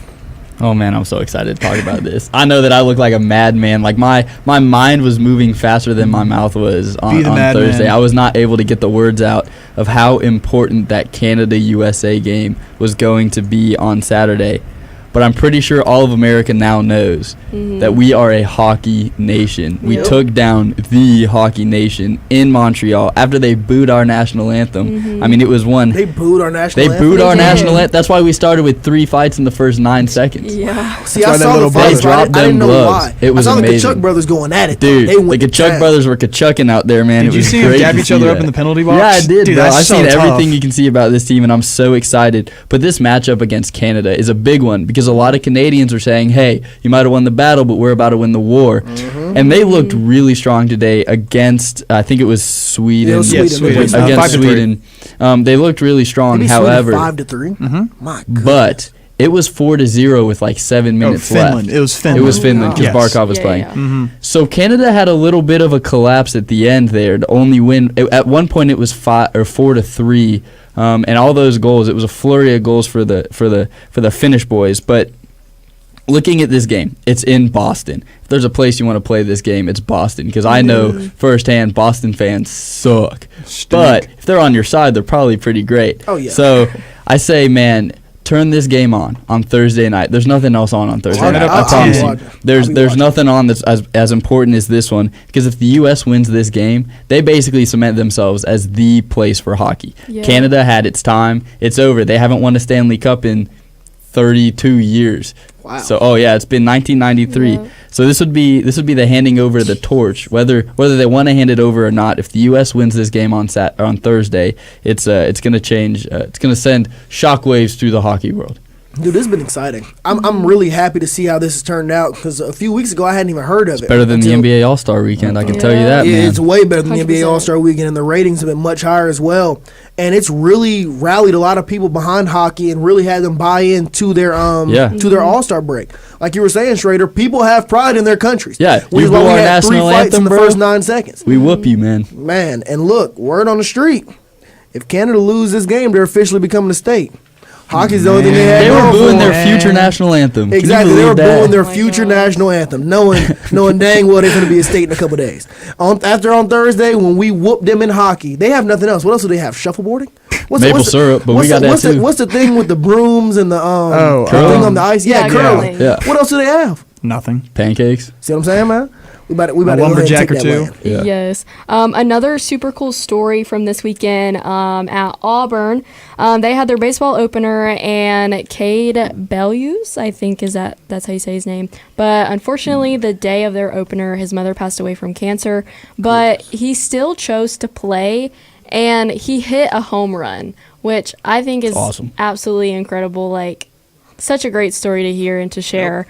Oh man, I'm so excited to talk about this. I know that I look like a madman. Like my mind was moving faster than my mouth was on Thursday. I was not able to get the words out of how important that Canada-USA game was going to be on Saturday. But I'm pretty sure all of America now knows that we are a hockey nation. We took down the hockey nation in Montreal after they booed our national anthem. I mean, it was one. They booed our national anthem? They booed our national anthem. That's why we started with 3 fights in the first 9 seconds. Yeah. See, I saw the fights. They dropped them gloves. It was amazing. I saw the Kachuk brothers going at it. Dude, they went the Kachuk brothers were Kachucking out there, man. Did you see them dab each other up in the penalty box? Yeah, I did, Dude, bro. that's I've so seen tough. everything you can see about this team, and I'm so excited. But this matchup against Canada is a big one because a lot of Canadians are saying, hey, you might have won the battle, but we're about to win the war. And they looked really strong today against, I think it was Sweden. Sweden. Against Sweden. They looked really strong. However, 5-3. My goodness. But it was 4-0 with like 7 minutes Finland. left. It was Finland. It was Finland because Barkov was playing. So Canada had a little bit of a collapse at the end there to only win. At one point it was 4-3, and all those goals. It was a flurry of goals for the Finnish boys, but. Looking at this game, it's in Boston. If there's a place you want to play this game, it's Boston because I know firsthand Boston fans suck. But if they're on your side, they're probably pretty great. Oh, yeah. So I say, man, turn this game on Thursday night. There's nothing else on Thursday night. I promise you. There's nothing on that's as important as this one because if the U.S. wins this game, they basically cement themselves as the place for hockey. Yeah. Canada had its time. It's over. They haven't won a Stanley Cup in 32 years. Wow. So it's been 1993. Yeah. So this would be the handing over of the torch, whether they want to hand it over or not. If the U.S. wins this game on Thursday, it's going to change. It's going to send shockwaves through the hockey world. Dude, this has been exciting. I'm really happy to see how this has turned out because a few weeks ago I hadn't even heard of it. It's better than the NBA All-Star Weekend, I can tell you that, man. Yeah, it's way better than the NBA All-Star Weekend, and the ratings have been much higher as well. And it's really rallied a lot of people behind hockey and really had them buy in to their to their All-Star break. Like you were saying, Schrader, people have pride in their countries. Yeah, which is why we had 3 fights in the first 9 seconds. We whoop you, man. Man, and look, word on the street, if Canada lose this game, they're officially becoming a state. Hockey's the only thing they had. They were booing their future national anthem. Exactly, they were booing their future national anthem, knowing dang well they're going to be a state in a couple days. After on Thursday, when we whooped them in hockey, they have nothing else. What else do they have? Shuffleboarding? Maple syrup, but we got that too. What's the thing with the brooms and the thing on the ice? Yeah, curling. Yeah. What else do they have? Nothing. Pancakes. See what I'm saying, man? We about to go ahead and lumberjack take or that two. land. Yeah. Yes. Another super cool story from this weekend at Auburn. They had their baseball opener, and Cade Bellews, I think that's how you say his name. But unfortunately, the day of their opener, his mother passed away from cancer. But he still chose to play, and he hit a home run, which I think is awesome. Absolutely incredible. Like, such a great story to hear and to share.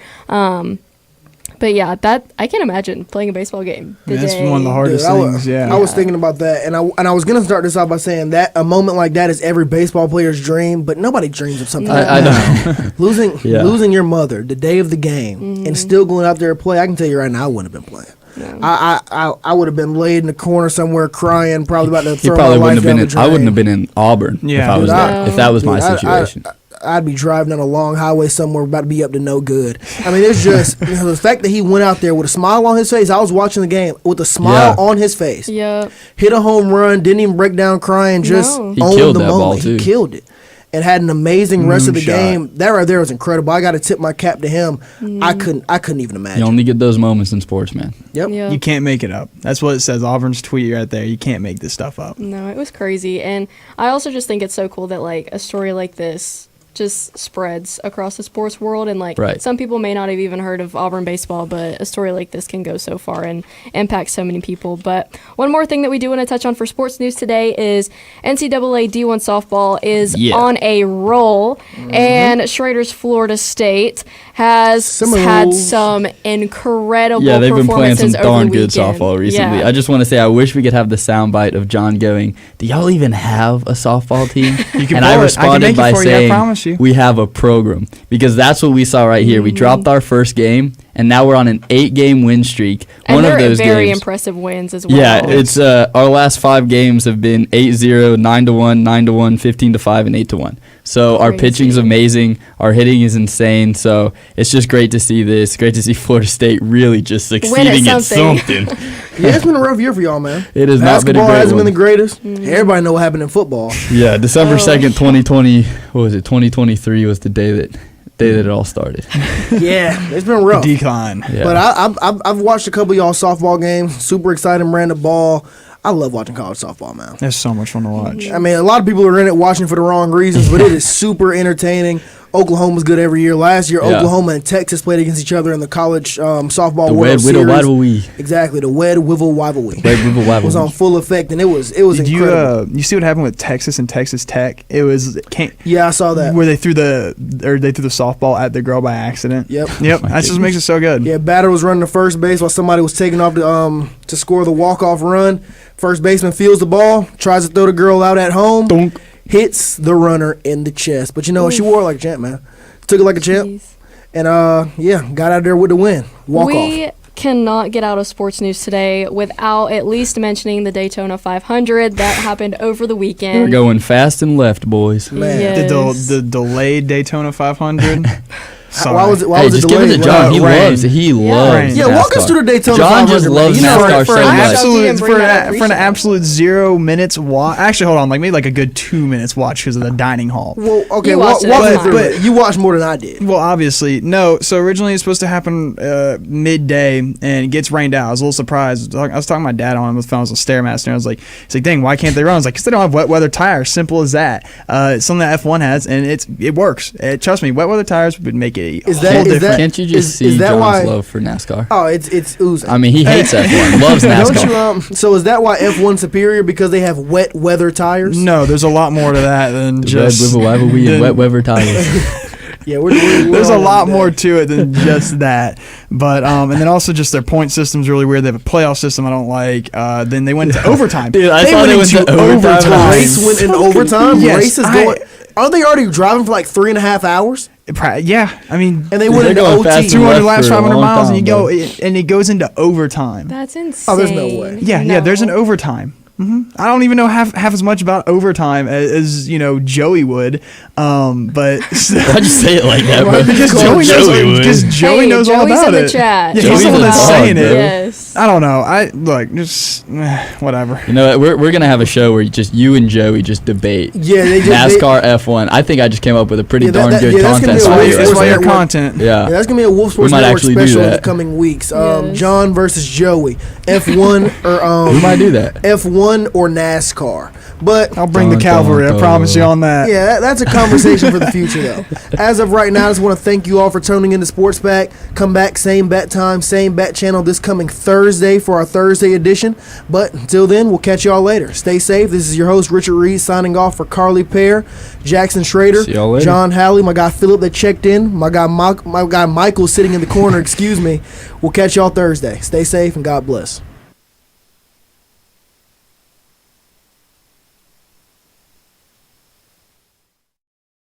But yeah, that I can't imagine playing a baseball game. That's one of the hardest things. I was thinking about that, and I was gonna start this off by saying that a moment like that is every baseball player's dream, but nobody dreams of something like that. Losing your mother the day of the game and still going out there to play. I can tell you right now, I wouldn't have been playing. No. I would have been laid in the corner somewhere crying, probably about to throw my life down the drain. I wouldn't have been in Auburn if I was there. If that was my situation. I'd be driving down a long highway somewhere about to be up to no good. I mean, it's just the fact that he went out there with a smile on his face. I was watching the game with a smile on his face. Yeah. Hit a home run, didn't even break down crying, just owned the moment. He killed it. And had an amazing rest of the game. That right there was incredible. I got to tip my cap to him. I couldn't even imagine. You only get those moments in sports, man. Yep. Yeah. You can't make it up. That's what it says. Auburn's tweet right there. You can't make this stuff up. No, it was crazy. And I also just think it's so cool that like a story like this just spreads across the sports world, and like some people may not have even heard of Auburn baseball, but a story like this can go so far and impact so many people. But one more thing that we do want to touch on for sports news today is NCAA D1 softball is on a roll, and Schrader's Florida State has had some incredible performances. Yeah, they've been playing some darn good weekend. softball recently. Yeah. I just want to say I wish we could have the soundbite of John going, "Do y'all even have a softball team?" And I responded by saying, we have a program, because that's what we saw right here. We dropped our first game, and now we're on an 8-game win streak. And one of those very games, impressive wins as well. Yeah, it's our last 5 games have been 8-0, 9-1, 9-1, 15-5, and 8-1. So our pitching's amazing, our hitting is insane. So it's just great to see this. Great to see Florida State really just succeeding at something. Yeah, it's been a rough year for y'all, man. It has not been a great great hasn't one. been the greatest. Everybody know what happened in football. Yeah, December 2nd, 2020. What was it? 2023 was the day that it all started. Yeah, it's been rough. Decline. Yeah. But I've watched a couple of y'all softball games. Super exciting, ran the ball. I love watching college softball, man. It's so much fun to watch. I mean, a lot of people are in it watching for the wrong reasons, but it is super entertaining. Oklahoma's good every year. Last year, Oklahoma and Texas played against each other in the college softball World Series. Riddle-Waddle-Wee. Exactly, the Wed-Wivel-Waddle-Wee. Wed-Wivel-Waddle-Wee. Was on full effect, and it was incredible. You see what happened with Texas and Texas Tech? Yeah, I saw that. Where they threw the softball at the girl by accident. Yep. That just makes it so good. Yeah, batter was running to first base while somebody was taking off to score the walk-off run. First baseman feels the ball, tries to throw the girl out at home. Donk. Hits the runner in the chest. But you know what? She wore it like a champ, man. Took it like a champ. And, got out there with the win. Walk off. We cannot get out of sports news today without at least mentioning the Daytona 500 that happened over the weekend. We're going fast and left, boys. Man. Yes. The delayed Daytona 500. Why was it just delayed? give it to John. He loves Yeah, NASCAR. walk us through the Daytona John 500. just loves NASCAR so much. For an absolute 0 minutes watch. Actually, hold on, maybe like a good 2 minutes watch because of the dining hall. Well, okay, You walk watched me it. through it. You watched more than I did. Well, obviously, no. So originally it's supposed to happen midday, and it gets rained out. I was a little surprised. I was talking to my dad on the phone. I was a Stairmaster, and I was like, he's like, dang, why can't they run? I was like, because they don't have wet weather tires. Simple as that. It's something that F1 has, and it works. Trust me, wet weather tires would make it a whole different. Can't you just see John's love for NASCAR? Oh, it's oozing. I mean, he hates F1, loves NASCAR. Don't you, so is that why F1's superior, because they have wet weather tires? No, there's a lot more to that than just and wet weather tires. Yeah, we're there's a lot more to it than just that. But and then also just their point system's really weird. They have a playoff system I don't like. Then they went into overtime. Dude, I thought they went into overtime. The race went into overtime. Yes, Race is going. Aren't they already driving for like 3.5 hours? Yeah, I mean, and they went into OT. 200 laps, 500 miles, and it goes into overtime. That's insane. Oh, there's no way. Yeah, there's an overtime. I don't even know half as much about overtime as Joey would, but how'd you say it like that? Bro? Because Joey knows all about in it. the chat. Yeah, he's the one that's saying it. Yes. I don't know. Whatever. You know, we're gonna have a show where just you and Joey just debate. Yeah, they just NASCAR F1. I think I just came up with a pretty darn good content. That's why your content. Yeah, that's gonna be a Wolf Sports might Network actually special do in that. the coming weeks. John versus Joey, F1 or we might do that. F1 or NASCAR. But I'll bring the cavalry. I promise you on that. Yeah, that's a conversation for the future, though. As of right now, I just want to thank you all for tuning into Sports Pack. Come back, same bat time, same bat channel this coming Thursday for our Thursday edition. But until then, we'll catch y'all later. Stay safe. This is your host, Richard Reed, signing off for Carly Pear, Jackson Schrader, See y'all later. John Halley, my guy Philip that checked in, my guy Michael sitting in the corner, excuse me. We'll catch y'all Thursday. Stay safe and God bless.